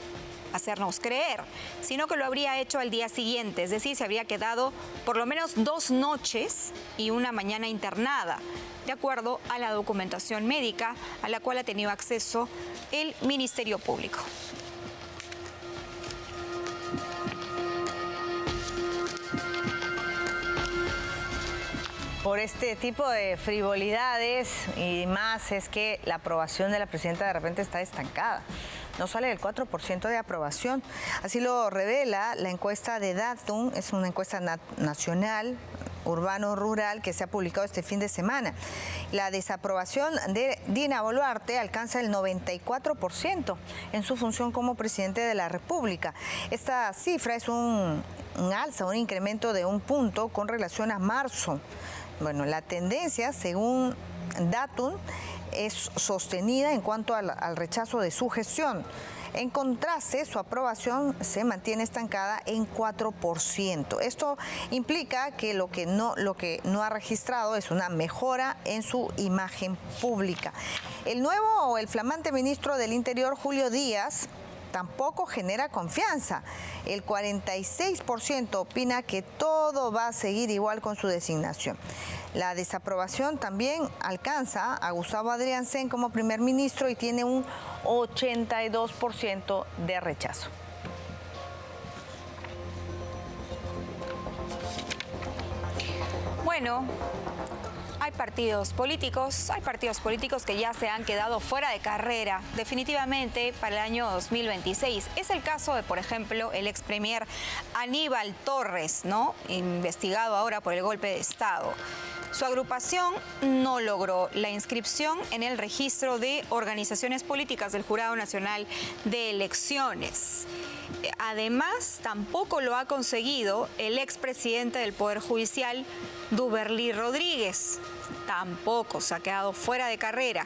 hacernos creer, sino que lo habría hecho al día siguiente, es decir, se habría quedado por lo menos 2 noches y una mañana internada, de acuerdo a la documentación médica a la cual ha tenido acceso el Ministerio Público. Por este tipo de frivolidades y más es que la aprobación de la presidenta de repente está estancada. No sale del 4% de aprobación. Así lo revela la encuesta de Datum, es una encuesta nacional, urbano-rural, que se ha publicado este fin de semana. La desaprobación de Dina Boluarte alcanza el 94% en su función como presidente de la República. Esta cifra es un alza, un incremento de 1 punto con relación a marzo. Bueno, la tendencia, según Datum, es sostenida en cuanto al rechazo de su gestión. En contraste, su aprobación se mantiene estancada en 4%. Esto implica que lo que no ha registrado es una mejora en su imagen pública. El nuevo o el flamante ministro del Interior, Julio Díaz, tampoco genera confianza. El 46% opina que todo va a seguir igual con su designación. La desaprobación también alcanza a Gustavo Adrianzen como primer ministro y tiene un 82% de rechazo. Bueno, hay partidos políticos que ya se han quedado fuera de carrera definitivamente para el año 2026. Es el caso de, por ejemplo, el ex premier Aníbal Torres, ¿no?, investigado ahora por el golpe de Estado. Su agrupación no logró la inscripción en el registro de organizaciones políticas del Jurado Nacional de Elecciones. Además, tampoco lo ha conseguido el expresidente del Poder Judicial, Duberly Rodríguez. Tampoco se ha quedado fuera de carrera.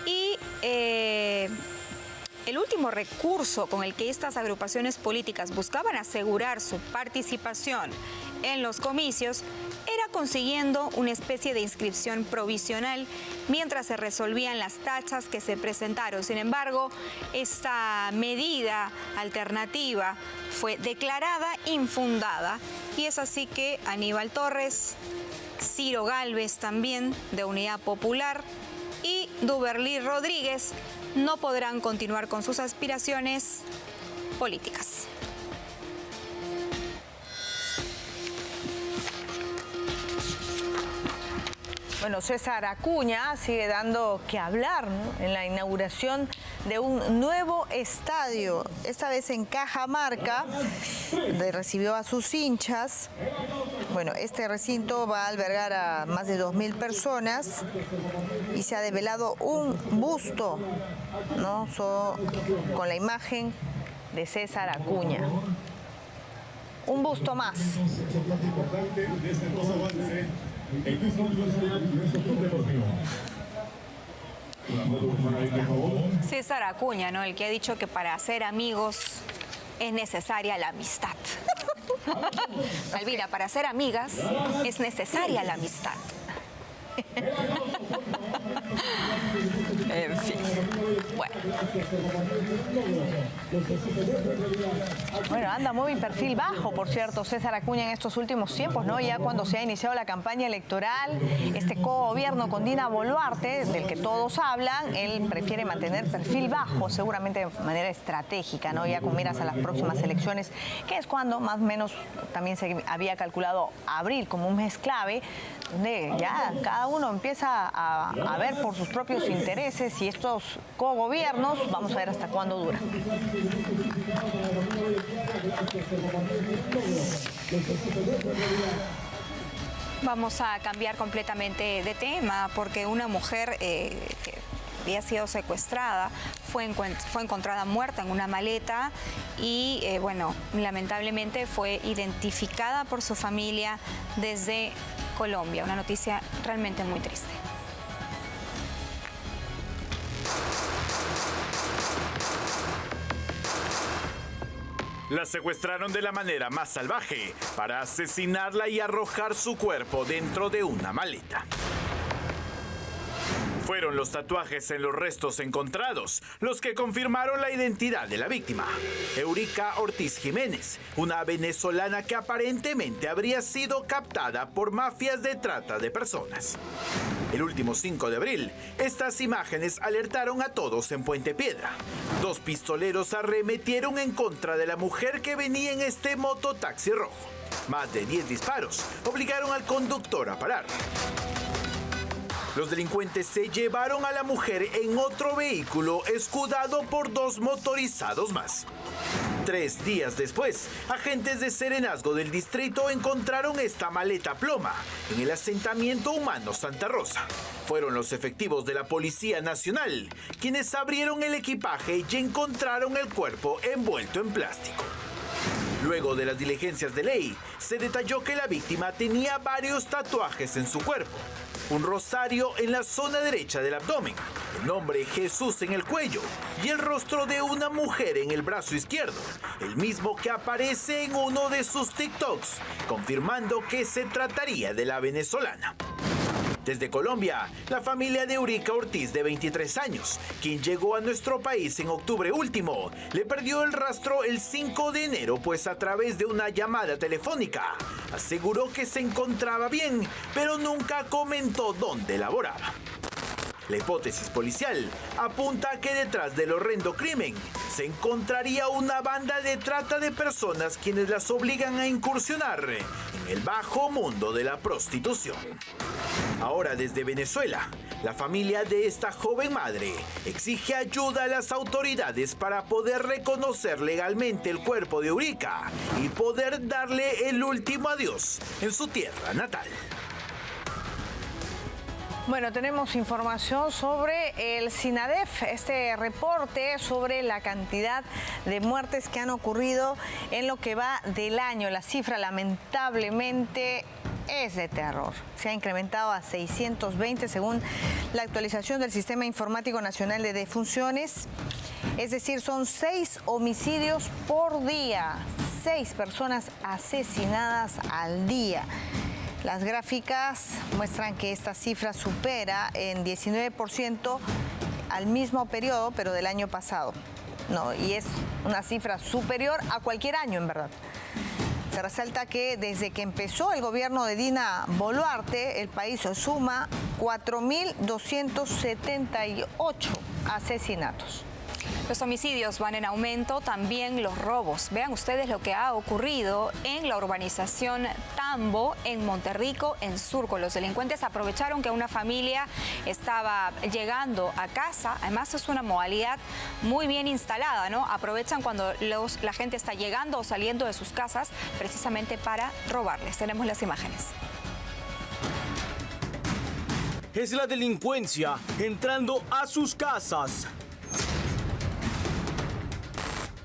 Y el último recurso con el que estas agrupaciones políticas buscaban asegurar su participación en los comicios era consiguiendo una especie de inscripción provisional mientras se resolvían las tachas que se presentaron. Sin embargo, esta medida alternativa fue declarada infundada y es así que Aníbal Torres, Ciro Gálvez también de Unidad Popular y Duberly Rodríguez no podrán continuar con sus aspiraciones políticas. Bueno, César Acuña sigue dando que hablar, ¿no?, en la inauguración de un nuevo estadio, esta vez en Cajamarca, donde recibió a sus hinchas. Bueno, este recinto va a albergar a más de 2.000 personas y se ha develado un busto, ¿no? Con la imagen de César Acuña. Un busto más. César Acuña, ¿no? El que ha dicho que para hacer amigos es necesaria la amistad. Albina, para ser amigas es necesaria la amistad. En fin. Bueno, anda muy perfil bajo, por cierto, César Acuña en estos últimos tiempos, ¿no? Ya cuando se ha iniciado la campaña electoral, este cogobierno con Dina Boluarte, del que todos hablan, él prefiere mantener perfil bajo, seguramente de manera estratégica, ¿no? Ya con miras a las próximas elecciones, que es cuando más o menos también se había calculado abril como un mes clave, donde ya cada uno empieza a ver por sus propios intereses y estos cogobiernos, vamos a ver hasta cuándo duran. Vamos a cambiar completamente de tema porque una mujer que había sido secuestrada fue encontrada muerta en una maleta y, bueno, lamentablemente fue identificada por su familia desde Colombia. Una noticia realmente muy triste. La secuestraron de la manera más salvaje para asesinarla y arrojar su cuerpo dentro de una maleta. Fueron los tatuajes en los restos encontrados los que confirmaron la identidad de la víctima. Eurica Ortiz Jiménez, una venezolana que aparentemente habría sido captada por mafias de trata de personas. El último 5 de abril, estas imágenes alertaron a todos en Puente Piedra. 2 pistoleros arremetieron en contra de la mujer que venía en este mototaxi rojo. Más de 10 disparos obligaron al conductor a parar. Los delincuentes se llevaron a la mujer en otro vehículo escudado por 2 motorizados más. 3 días después, agentes de Serenazgo del distrito encontraron esta maleta ploma en el asentamiento humano Santa Rosa. Fueron los efectivos de la Policía Nacional quienes abrieron el equipaje y encontraron el cuerpo envuelto en plástico. Luego de las diligencias de ley, se detalló que la víctima tenía varios tatuajes en su cuerpo. Un rosario en la zona derecha del abdomen, el nombre Jesús en el cuello y el rostro de una mujer en el brazo izquierdo, el mismo que aparece en uno de sus TikToks, confirmando que se trataría de la venezolana. Desde Colombia, la familia de Eurica Ortiz, de 23 años, quien llegó a nuestro país en octubre último, le perdió el rastro el 5 de enero, pues a través de una llamada telefónica aseguró que se encontraba bien, pero nunca comentó dónde laboraba. La hipótesis policial apunta a que detrás del horrendo crimen se encontraría una banda de trata de personas quienes las obligan a incursionar en el bajo mundo de la prostitución. Ahora desde Venezuela, la familia de esta joven madre exige ayuda a las autoridades para poder reconocer legalmente el cuerpo de Eurica y poder darle el último adiós en su tierra natal. Bueno, tenemos información sobre el SINADEF, este reporte sobre la cantidad de muertes que han ocurrido en lo que va del año. La cifra lamentablemente es de terror. Se ha incrementado a 620 según la actualización del Sistema Informático Nacional de Defunciones. Es decir, son 6 homicidios por día, 6 personas asesinadas al día. Las gráficas muestran que esta cifra supera en 19% al mismo periodo, pero del año pasado, ¿no? Y es una cifra superior a cualquier año, en verdad. Se resalta que desde que empezó el gobierno de Dina Boluarte, el país suma 4.278 asesinatos. Los homicidios van en aumento, también los robos. Vean ustedes lo que ha ocurrido en la urbanización Tambo, en Monterrico, en Surco. Los delincuentes aprovecharon que una familia estaba llegando a casa. Además, es una modalidad muy bien instalada, ¿no? Aprovechan cuando la gente está llegando o saliendo de sus casas precisamente para robarles. Tenemos las imágenes. Es la delincuencia entrando a sus casas.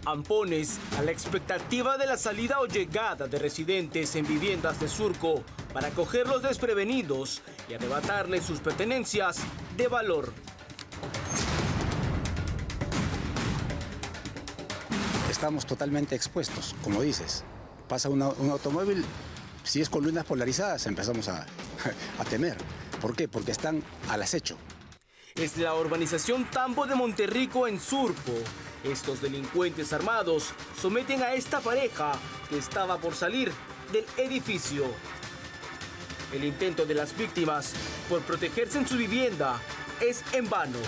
Ampones a la expectativa de la salida o llegada de residentes en viviendas de Surco para cogerlos desprevenidos y arrebatarles sus pertenencias de valor. Estamos totalmente expuestos, como dices. Pasa un automóvil, si es con lunas polarizadas, empezamos a temer. ¿Por qué? Porque están al acecho. Es la urbanización Tambo de Monterrico, en Surco. Estos delincuentes armados someten a esta pareja que estaba por salir del edificio. El intento de las víctimas por protegerse en su vivienda es en vano,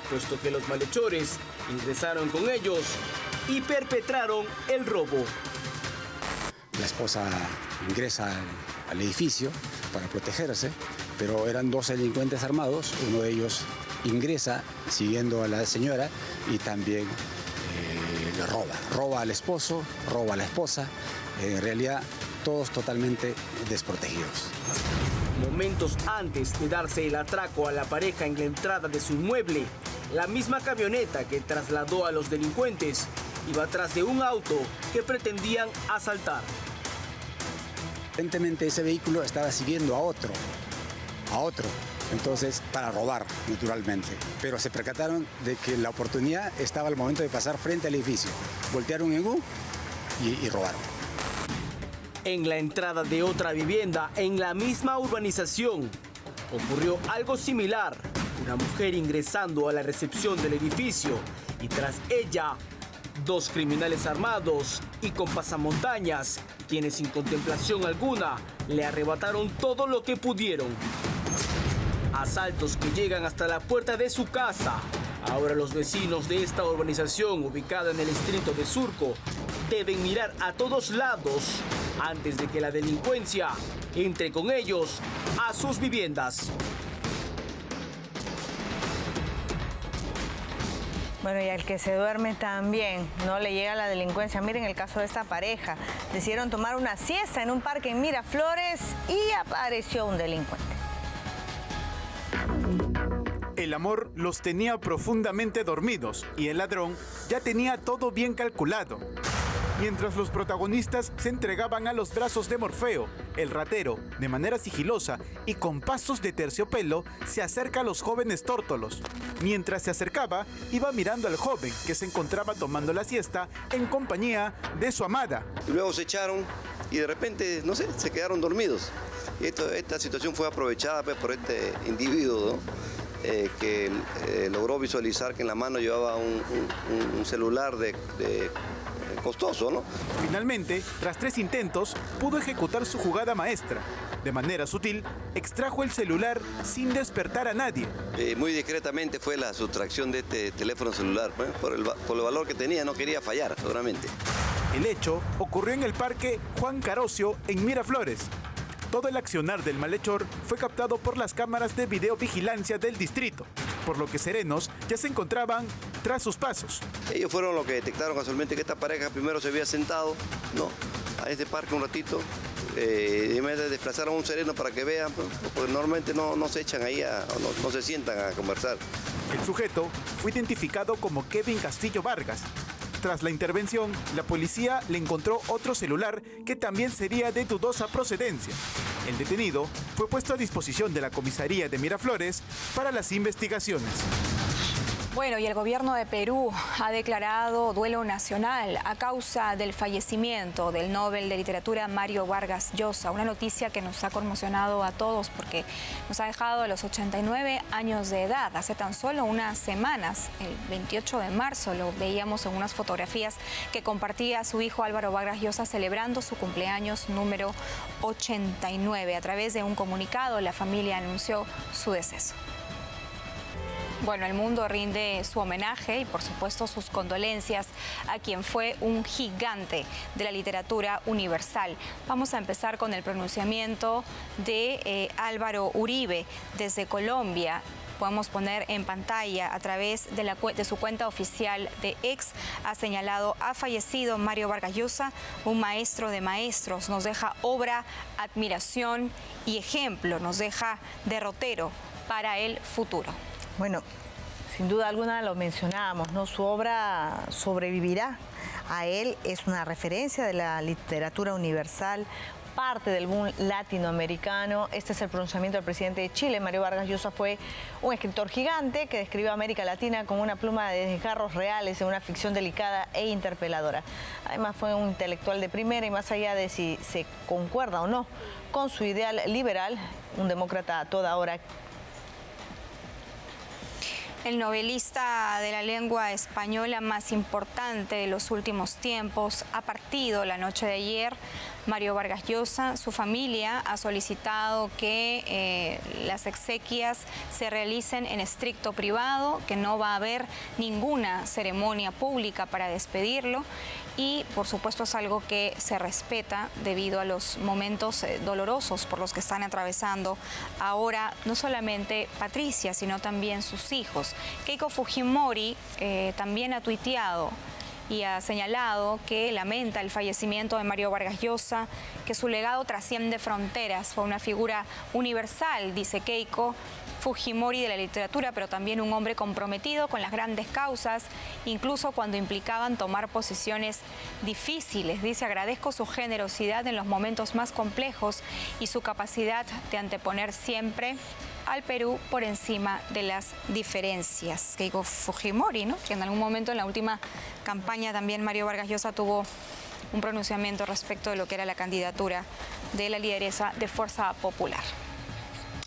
puesto que los malhechores ingresaron con ellos y perpetraron el robo. La esposa ingresa al edificio para protegerse, pero eran dos delincuentes armados. Uno de ellos ingresa siguiendo a la señora y también le roba al esposo, roba a la esposa. En realidad, todos totalmente desprotegidos. Momentos antes de darse el atraco a la pareja en la entrada de su inmueble, la misma camioneta que trasladó a los delincuentes iba atrás de un auto que pretendían asaltar. Evidentemente ese vehículo estaba siguiendo a otro, entonces para robar, naturalmente. Pero se percataron de que la oportunidad estaba al momento de pasar frente al edificio. Voltearon en U y robaron. En la entrada de otra vivienda, en la misma urbanización, ocurrió algo similar. Una mujer ingresando a la recepción del edificio y tras ella, dos criminales armados y con pasamontañas, quienes sin contemplación alguna le arrebataron todo lo que pudieron. Asaltos que llegan hasta la puerta de su casa. Ahora los vecinos de esta urbanización ubicada en el distrito de Surco deben mirar a todos lados antes de que la delincuencia entre con ellos a sus viviendas. Bueno, y al que se duerme también no le llega la delincuencia. Miren el caso de esta pareja. Decidieron tomar una siesta en un parque en Miraflores y apareció un delincuente. El amor los tenía profundamente dormidos y el ladrón ya tenía todo bien calculado. Mientras los protagonistas se entregaban a los brazos de Morfeo, el ratero, de manera sigilosa y con pasos de terciopelo, se acerca a los jóvenes tórtolos. Mientras se acercaba, iba mirando al joven que se encontraba tomando la siesta en compañía de su amada. Luego se echaron y de repente, no sé, se quedaron dormidos. Esta situación fue aprovechada pues, por este individuo, ¿no? Que logró visualizar que en la mano llevaba un celular costoso, ¿no? Finalmente, tras 3 intentos, pudo ejecutar su jugada maestra. De manera sutil, extrajo el celular sin despertar a nadie. Muy discretamente fue la sustracción de este teléfono celular. Por el valor que tenía, no quería fallar, seguramente. El hecho ocurrió en el parque Juan Carocio, en Miraflores. Todo el accionar del malhechor fue captado por las cámaras de videovigilancia del distrito, por lo que serenos ya se encontraban tras sus pasos. Ellos fueron los que detectaron casualmente que esta pareja primero se había sentado, ¿no?, a este parque un ratito, y me desplazaron a un sereno para que vean, porque normalmente no se echan ahí, no se sientan a conversar. El sujeto fue identificado como Kevin Castillo Vargas. Tras la intervención, la policía le encontró otro celular que también sería de dudosa procedencia. El detenido fue puesto a disposición de la comisaría de Miraflores para las investigaciones. Bueno, y el gobierno de Perú ha declarado duelo nacional a causa del fallecimiento del Nobel de Literatura Mario Vargas Llosa. Una noticia que nos ha conmocionado a todos porque nos ha dejado a los 89 años de edad. Hace tan solo unas semanas, el 28 de marzo, lo veíamos en unas fotografías que compartía su hijo Álvaro Vargas Llosa celebrando su cumpleaños número 89. A través de un comunicado, la familia anunció su deceso. Bueno, el mundo rinde su homenaje y, por supuesto, sus condolencias a quien fue un gigante de la literatura universal. Vamos a empezar con el pronunciamiento de Álvaro Uribe desde Colombia. Podemos poner en pantalla a través de su cuenta oficial de X. Ha señalado: ha fallecido Mario Vargas Llosa, un maestro de maestros. Nos deja obra, admiración y ejemplo. Nos deja derrotero para el futuro. Bueno, sin duda alguna lo mencionábamos, ¿no? Su obra sobrevivirá. A él es una referencia de la literatura universal, parte del boom latinoamericano. Este es el pronunciamiento del presidente de Chile. Mario Vargas Llosa fue un escritor gigante que describió a América Latina con una pluma de desgarros reales en una ficción delicada e interpeladora. Además fue un intelectual de primera y, más allá de si se concuerda o no con su ideal liberal, un demócrata a toda hora. El novelista de la lengua española más importante de los últimos tiempos ha partido la noche de ayer. Mario Vargas Llosa, su familia ha solicitado que las exequias se realicen en estricto privado, que no va a haber ninguna ceremonia pública para despedirlo. Y, por supuesto, es algo que se respeta debido a los momentos dolorosos por los que están atravesando ahora no solamente Patricia, sino también sus hijos. Keiko Fujimori también ha tuiteado y ha señalado que lamenta el fallecimiento de Mario Vargas Llosa, que su legado trasciende fronteras. Fue una figura universal, dice Keiko Fujimori, de la literatura, pero también un hombre comprometido con las grandes causas, incluso cuando implicaban tomar posiciones difíciles. Dice: agradezco su generosidad en los momentos más complejos y su capacidad de anteponer siempre al Perú por encima de las diferencias. Keiko Fujimori, ¿no? Que en algún momento en la última campaña también Mario Vargas Llosa tuvo un pronunciamiento respecto de lo que era la candidatura de la lideresa de Fuerza Popular.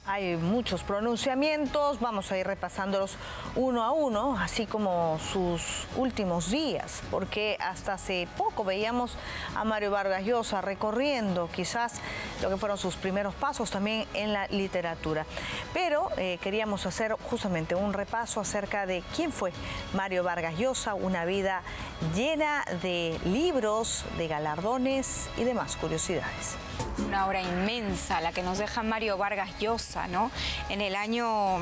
Hay muchos pronunciamientos, vamos a ir repasándolos uno a uno, así como sus últimos días, porque hasta hace poco veíamos a Mario Vargas Llosa recorriendo quizás lo que fueron sus primeros pasos también en la literatura. Pero queríamos hacer justamente un repaso acerca de quién fue Mario Vargas Llosa, una vida llena de libros, de galardones y demás curiosidades. Una obra inmensa la que nos deja Mario Vargas Llosa, ¿no? En el año...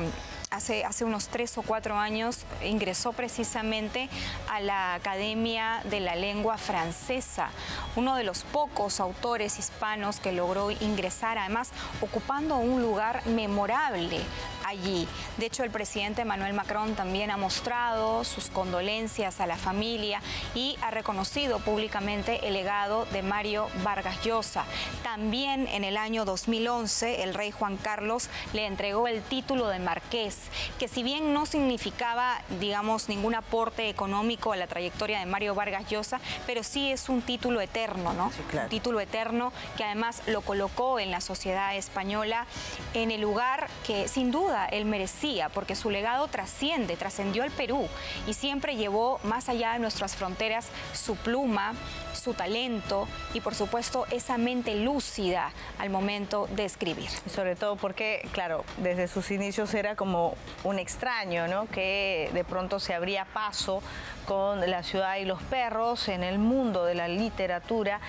Hace unos 3 o 4 años ingresó precisamente a la Academia de la Lengua Francesa, uno de los pocos autores hispanos que logró ingresar, además ocupando un lugar memorable allí. De hecho, el presidente Emmanuel Macron también ha mostrado sus condolencias a la familia y ha reconocido públicamente el legado de Mario Vargas Llosa. También en el año 2011 el rey Juan Carlos le entregó el título de marqués, que si bien no significaba, digamos, ningún aporte económico a la trayectoria de Mario Vargas Llosa, pero sí es un título eterno, ¿no? Sí, claro. Un título eterno que además lo colocó en la sociedad española en el lugar que sin duda él merecía, porque su legado trascendió al Perú y siempre llevó más allá de nuestras fronteras su pluma, su talento y, por supuesto, esa mente lúcida al momento de escribir. Y sobre todo porque, claro, desde sus inicios era como un extraño, ¿no? Que de pronto se abría paso con La ciudad y los perros en el mundo de la literatura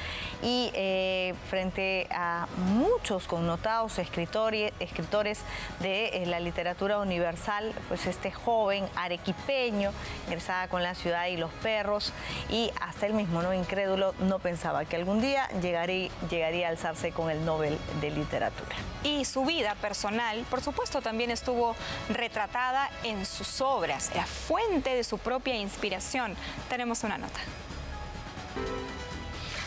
y frente a muchos connotados escritores de la literatura universal, pues este joven arequipeño ingresaba con La ciudad y los perros y hasta él mismo, ¿no? Incrédulo, no pensaba que algún día llegaría a alzarse con el Nobel de Literatura. Y su vida personal, por supuesto, también estuvo retratada en sus obras, la fuente de su propia inspiración. Tenemos una nota.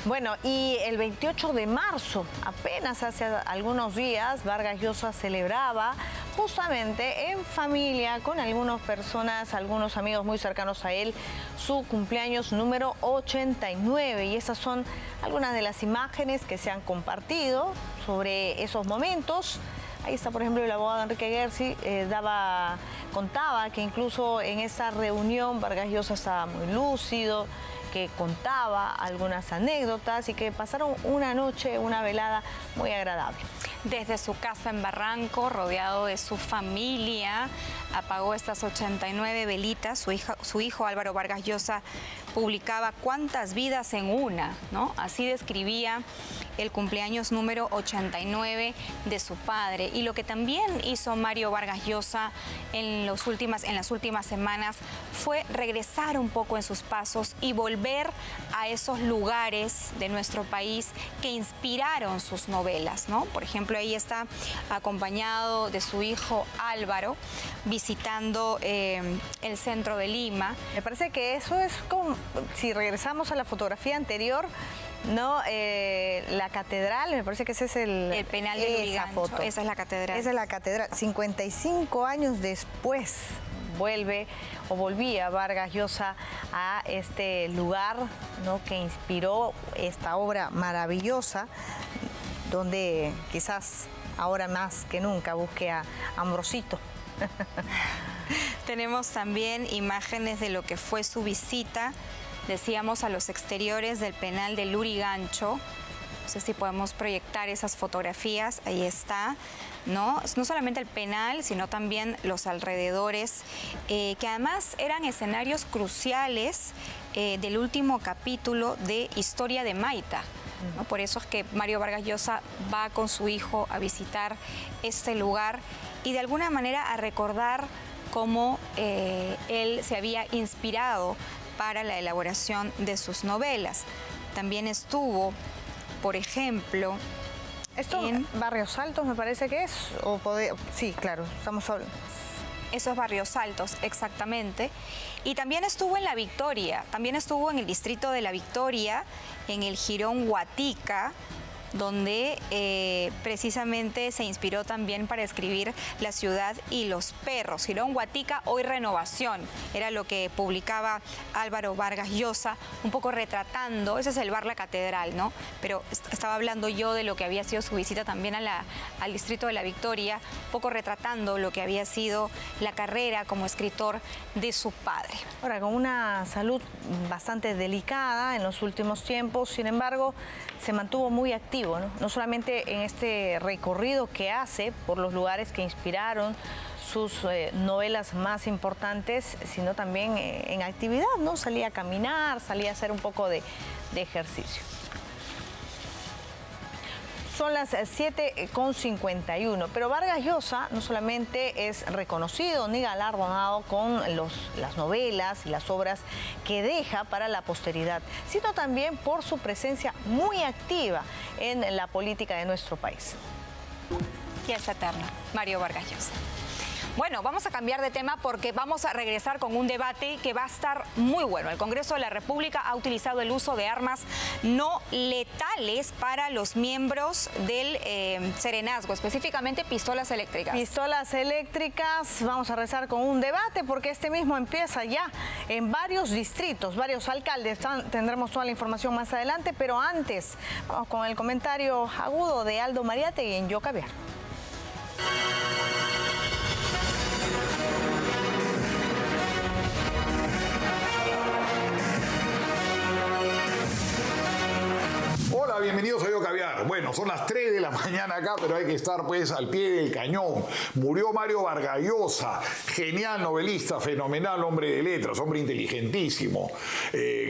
Bueno, y el 28 de marzo, apenas hace algunos días, Vargas Llosa celebraba justamente en familia con algunas personas, algunos amigos muy cercanos a él, su cumpleaños número 89. Y esas son algunas de las imágenes que se han compartido sobre esos momentos. Ahí está, por ejemplo, el abogado Enrique Gersi, contaba que incluso en esa reunión Vargas Llosa estaba muy lúcido, que contaba algunas anécdotas y que pasaron una noche, una velada muy agradable. desde su casa en Barranco, rodeado de su familia. Apagó estas 89 velitas. Su hijo Álvaro Vargas Llosa publicaba cuántas vidas en una, ¿no? Así describía el cumpleaños número 89 de su padre. Y lo que también hizo Mario Vargas Llosa en las últimas semanas fue regresar un poco en sus pasos y volver a esos lugares de nuestro país que inspiraron sus novelas, ¿no? Por ejemplo, ahí está acompañado de su hijo Álvaro, visitando el centro de Lima. Me parece que eso es como, si regresamos a la fotografía anterior, ¿no? La catedral, me parece que ese es el penal de Lurigancho. Esa es la catedral. Esa es la catedral. 55 años después volvía Vargas Llosa a este lugar, ¿no? Que inspiró esta obra maravillosa, donde quizás ahora más que nunca busque a Ambrosito. Tenemos también imágenes de lo que fue su visita, decíamos, a los exteriores del penal de Lurigancho. No sé si podemos proyectar esas fotografías. Ahí está, ¿no? No solamente el penal, sino también los alrededores, que además eran escenarios cruciales del último capítulo de Historia de Maita, ¿no? Por eso es que Mario Vargas Llosa va con su hijo a visitar este lugar y de alguna manera a recordar cómo él se había inspirado para la elaboración de sus novelas. También estuvo, por ejemplo, en Barrios Altos, me parece que es, sí, claro, estamos hablando. Esos Barrios Altos, exactamente. Y también estuvo en La Victoria, también estuvo en el distrito de La Victoria, en el jirón Guatica, donde precisamente se inspiró también para escribir La ciudad y los perros. Jirón Guatica, hoy Renovación, era lo que publicaba Álvaro Vargas Llosa, un poco retratando, ese es el bar La Catedral, ¿no? Pero estaba hablando yo de lo que había sido su visita también al distrito de La Victoria, un poco retratando lo que había sido la carrera como escritor de su padre. Ahora, con una salud bastante delicada en los últimos tiempos, sin embargo, se mantuvo muy activo, ¿no? No solamente en este recorrido que hace por los lugares que inspiraron sus novelas más importantes, sino también en actividad, ¿no? Salía a caminar, salía a hacer un poco de ejercicio. Son las 7:51, pero Vargas Llosa no solamente es reconocido ni galardonado con las novelas y las obras que deja para la posteridad, sino también por su presencia muy activa en la política de nuestro país. Y es eterno, Mario Vargas Llosa. Bueno, vamos a cambiar de tema porque vamos a regresar con un debate que va a estar muy bueno. El Congreso de la República ha utilizado el uso de armas no letales para los miembros del Serenazgo, específicamente pistolas eléctricas. Pistolas eléctricas, vamos a regresar con un debate porque este mismo empieza ya en varios distritos, varios alcaldes. Tendremos toda la información más adelante, pero antes vamos con el comentario agudo de Aldo Mariátegui en Yo Caviar. Hola, bienvenidos a Yo Caviar. Bueno, son las 3 de la mañana acá, pero hay que estar pues al pie del cañón. Murió Mario Vargas Llosa, genial novelista, fenomenal hombre de letras, hombre inteligentísimo,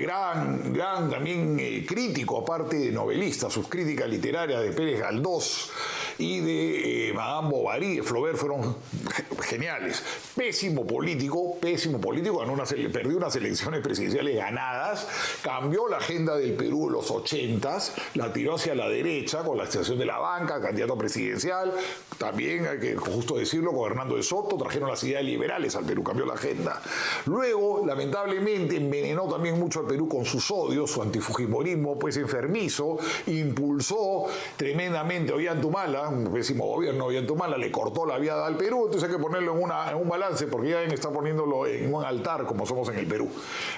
gran también crítico, aparte de novelista. Sus críticas literarias de Pérez Galdós y de Madame Bovary, de Flaubert, fueron geniales. Pésimo político, perdió unas elecciones presidenciales ganadas, cambió la agenda del Perú de los 80s, la tiró hacia la derecha con la extensión de la banca, candidato presidencial, también hay que justo decirlo, con Hernando de Soto, trajeron las ideas liberales al Perú, cambió la agenda. Luego, lamentablemente, envenenó también mucho al Perú con sus odios, su antifujimorismo pues enfermizo, impulsó tremendamente a Ollantumala, un pésimo gobierno de Ollantumala, le cortó la viada al Perú, entonces hay que ponerlo en un balance, porque ya está poniéndolo en un altar, como somos en el Perú.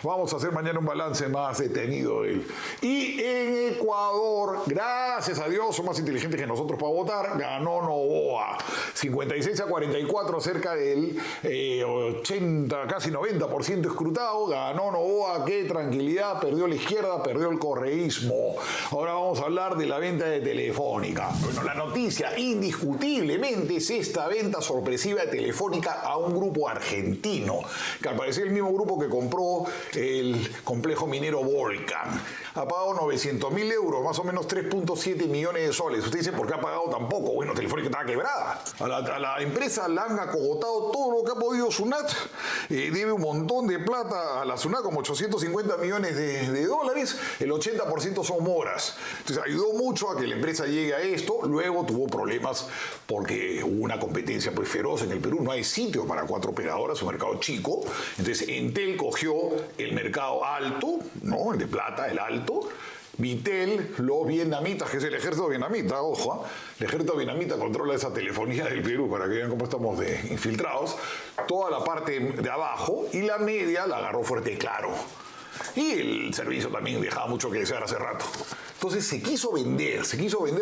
Vamos a hacer mañana un balance más detenido de él. Y en Ecuador, gracias a Dios, son más inteligentes que nosotros para votar, ganó Noboa, 56-44, cerca del 80, casi 90% escrutado, ganó Noboa, qué tranquilidad, perdió la izquierda, perdió el correísmo. Ahora vamos a hablar de la venta de Telefónica. Bueno, la noticia noticia indiscutiblemente es esta venta sorpresiva de Telefónica a un grupo argentino, que al parecer es el mismo grupo que compró el complejo minero Volcan. Ha pagado 900.000 euros, más o menos 3.7 millones de soles. Usted dice, ¿por qué ha pagado tan poco? Bueno, Telefónica estaba quebrada. A la empresa la han acogotado todo lo que ha podido Sunat. Debe un montón de plata a la Sunat, como 850 millones de dólares. El 80% son moras. Entonces ayudó mucho a que la empresa llegue a esto. Luego tuvo problemas porque hubo una competencia pues feroz en el Perú. No hay sitio para 4 operadoras, un mercado chico. Entonces Entel cogió el mercado alto, ¿no? El de plata, el alto. Vitel, los vietnamitas, que es el ejército vietnamita, ojo, el ejército vietnamita controla esa telefonía del Perú, para que vean cómo estamos infiltrados, toda la parte de abajo, y la media la agarró fuerte Claro. Y el servicio también dejaba mucho que desear hace rato. Entonces se quiso vender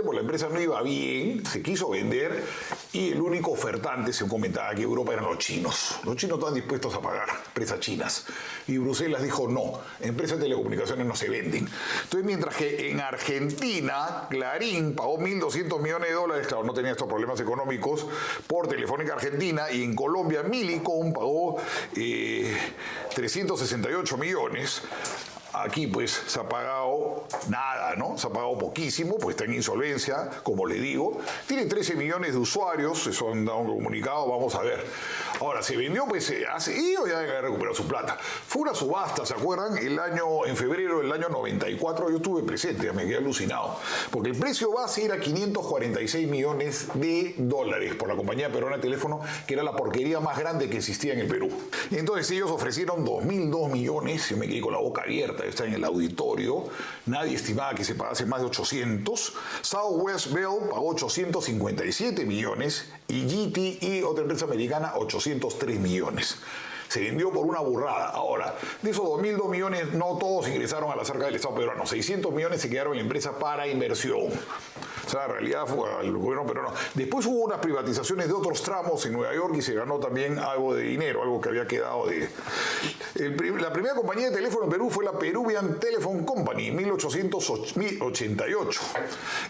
porque la empresa no iba bien, se quiso vender, y el único ofertante, se comentaba que Europa, eran los chinos. Los chinos estaban dispuestos a pagar, empresas chinas. Y Bruselas dijo, no, empresas de telecomunicaciones no se venden. Entonces, mientras que en Argentina, Clarín pagó 1.200 millones de dólares, claro, no tenía estos problemas económicos, por Telefónica Argentina, y en Colombia, Millicom pagó 368 millones. Aquí pues se ha pagado nada, ¿no? Se ha pagado poquísimo, pues está en insolvencia, como le digo. Tiene 13 millones de usuarios, eso han dado un comunicado, vamos a ver. Ahora, se vendió pues hace, y ya debe haber recuperado su plata. Fue una subasta, ¿se acuerdan? En febrero del año 94, yo estuve presente, me quedé alucinado. Porque el precio base era 546 millones de dólares por la compañía peruana de teléfono, que era la porquería más grande que existía en el Perú. Y entonces ellos ofrecieron 2.002 millones, yo me quedé con la boca abierta, está en el auditorio, nadie estimaba que se pagase más de 800. Southwest Bell pagó 857 millones y GTE, otra empresa americana, 803 millones. Se vendió por una burrada. Ahora, de esos 2.002 millones, no todos ingresaron a la arca del Estado peruano. 600 millones se quedaron en la empresa para inversión. O sea, en realidad fue al gobierno peruano. Después hubo unas privatizaciones de otros tramos en Nueva York y se ganó también algo de dinero, algo que había quedado de... La primera compañía de teléfono en Perú fue la Peruvian Telephone Company, 1888.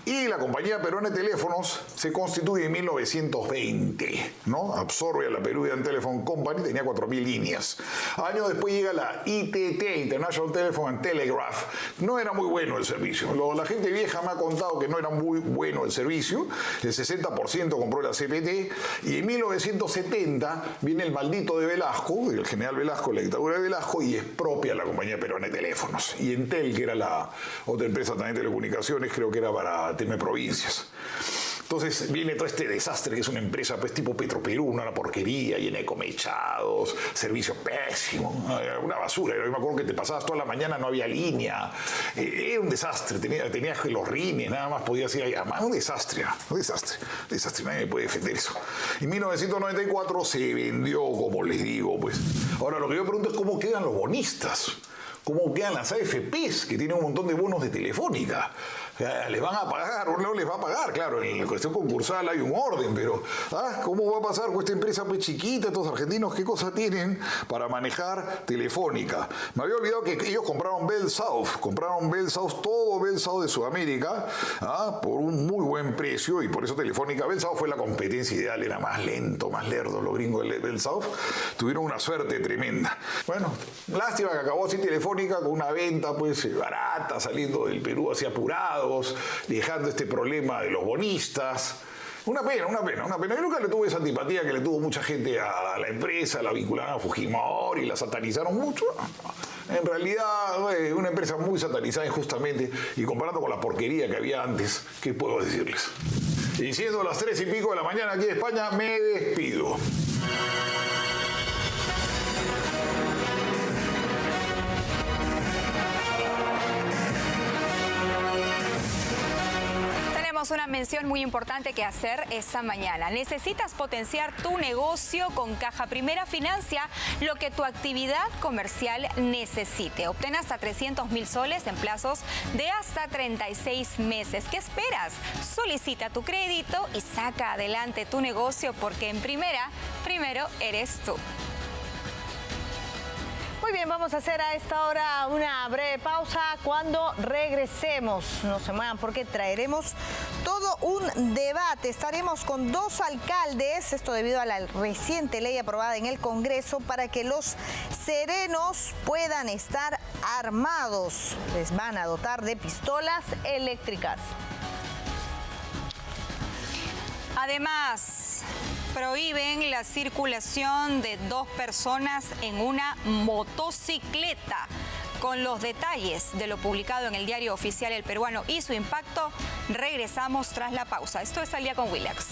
Y la compañía peruana de teléfonos se constituye en 1920, ¿no? Absorbe a la Peruvian Telephone Company, tenía 4.000 líneas. Años después llega la ITT, International Telephone and Telegraph. No era muy bueno el servicio. La gente vieja me ha contado que no era muy bueno el servicio. El 60% compró la CPT. Y en 1970 viene el maldito de Velasco, el general Velasco, la dictadura de Velasco, y expropia la compañía peruana de teléfonos. Y Entel, que era la otra empresa también de telecomunicaciones, creo que era para tema de provincias. Entonces viene todo este desastre, que es una empresa pues tipo Petroperú, una porquería, llena de comechados, servicio pésimo, una basura. Yo me acuerdo que te pasabas toda la mañana, no había línea, era un desastre, tenías los rines, nada más podías ir allá. Un desastre, nadie puede defender eso. En 1994 se vendió, como les digo, pues. Ahora lo que yo pregunto es cómo quedan los bonistas, cómo quedan las AFPs, que tienen un montón de bonos de Telefónica. ¿Les van a pagar o no les va a pagar? Claro, en la cuestión concursal hay un orden, pero ¿cómo va a pasar con esta empresa pues chiquita, estos argentinos? ¿Qué cosa tienen para manejar Telefónica? Me había olvidado que ellos compraron Bell South, todo Bell South de Sudamérica, por un muy buen precio, y por eso Telefónica, Bell South fue la competencia ideal, era más lento, más lerdo, los gringos de Bell South tuvieron una suerte tremenda. Bueno, lástima que acabó así Telefónica con una venta pues barata, saliendo del Perú así apurado, dejando este problema de los bonistas. Una pena. Yo nunca le tuve esa antipatía que le tuvo mucha gente a la empresa, la vinculaban a Fujimori, la satanizaron mucho. En realidad, una empresa muy satanizada injustamente, y comparando con la porquería que había antes, ¿qué puedo decirles? Y siendo las 3 y pico de la mañana aquí en España, me despido. Una mención muy importante que hacer esta mañana. Necesitas potenciar tu negocio con Caja Primera. Financia lo que tu actividad comercial necesite. Obtén hasta 300.000 soles en plazos de hasta 36 meses. ¿Qué esperas? Solicita tu crédito y saca adelante tu negocio, porque en primero eres tú. Muy bien, vamos a hacer a esta hora una breve pausa. Cuando regresemos, no se muevan porque traeremos todo un debate. Estaremos con 2 alcaldes, esto debido a la reciente ley aprobada en el Congreso para que los serenos puedan estar armados. Les van a dotar de pistolas eléctricas. Además, prohíben la circulación de 2 personas en una motocicleta. Con los detalles de lo publicado en el diario oficial El Peruano y su impacto, regresamos tras la pausa. Esto es Al Día con Willax.